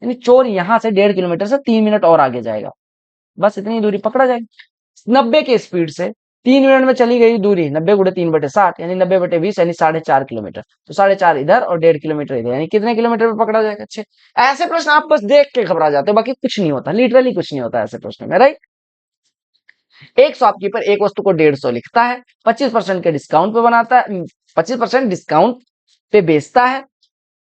यानी चोर यहां से 1.5 किलोमीटर से 3 मिनट और आगे जाएगा, बस इतनी दूरी पकड़ा जाएगी। 90 के स्पीड से 3 मिनट में चली गई दूरी 90 × 3/60, यानी 90/20, यानी 4.5 किलोमीटर। तो 4.5 इधर और 1.5 किलोमीटर इधर, यानी कितने किलोमीटर में पकड़ा जाएगा? अच्छे। ऐसे प्रश्न आप बस देख के घबरा जाते हो, बाकी कुछ नहीं होता, लिटरली कुछ नहीं होता ऐसे प्रश्न में, राइट। एक शॉपकीपर एक वस्तु को 150 लिखता है, 25% के डिस्काउंट पे बनाता है, 25% डिस्काउंट पे बेचता है,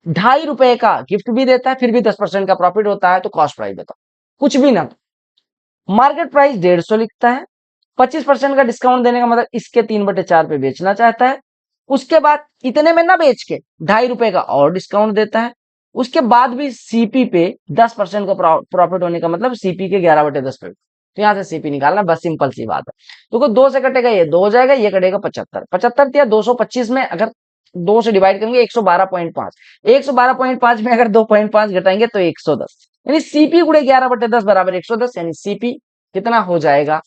₹2.5 का गिफ्ट भी देता है, फिर भी 10% का प्रॉफिट होता है, तो कॉस्ट प्राइस बताओ। कुछ भी ना, मार्केट प्राइस 150 लिखता है, 25% का डिस्काउंट देने का मतलब इसके 3/4 पे बेचना चाहता है, उसके बाद इतने में ना बेच के ₹2.5 का और डिस्काउंट देता है, उसके बाद भी सीपी पे 10% का प्रॉफिट होने का मतलब सीपी के 11/10 पे। तो यहां से सीपी निकालना, बस सिंपल सी बात है। तो 2 से कटेगा ये 2 हो जाएगा, ये कटेगा 75, 75 या 225 में अगर 2 से डिवाइड करेंगे 112.5, 112.5 में अगर 2.5 घटाएंगे तो 110, यानी सीपी गुणे 11/10 बराबर 110, यानी सीपी कितना हो जाएगा?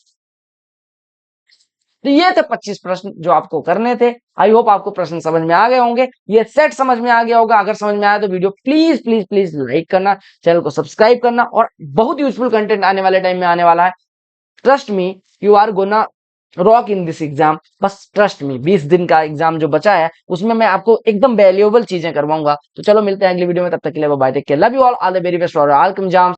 तो ये थे 25 प्रश्न जो आपको करने थे। आई होप आपको प्रश्न समझ में आ गए होंगे, ये सेट समझ में आ गया होगा। अगर समझ में आया तो video please please please like करना, चैनल को सब्सक्राइब करना, और बहुत यूजफुल कंटेंट आने वाले टाइम में आने वाला है। Trust me, you are gonna rock in this exam, बस ट्रस्ट मी। 20 दिन का एग्जाम जो बचा है उसमें मैं आपको एकदम वैल्यूएबल चीजें करवाऊंगा। तो चलो मिलते हैं अगली वीडियो में, तब तक के लिए bye, take care, love you all the very best for all exams.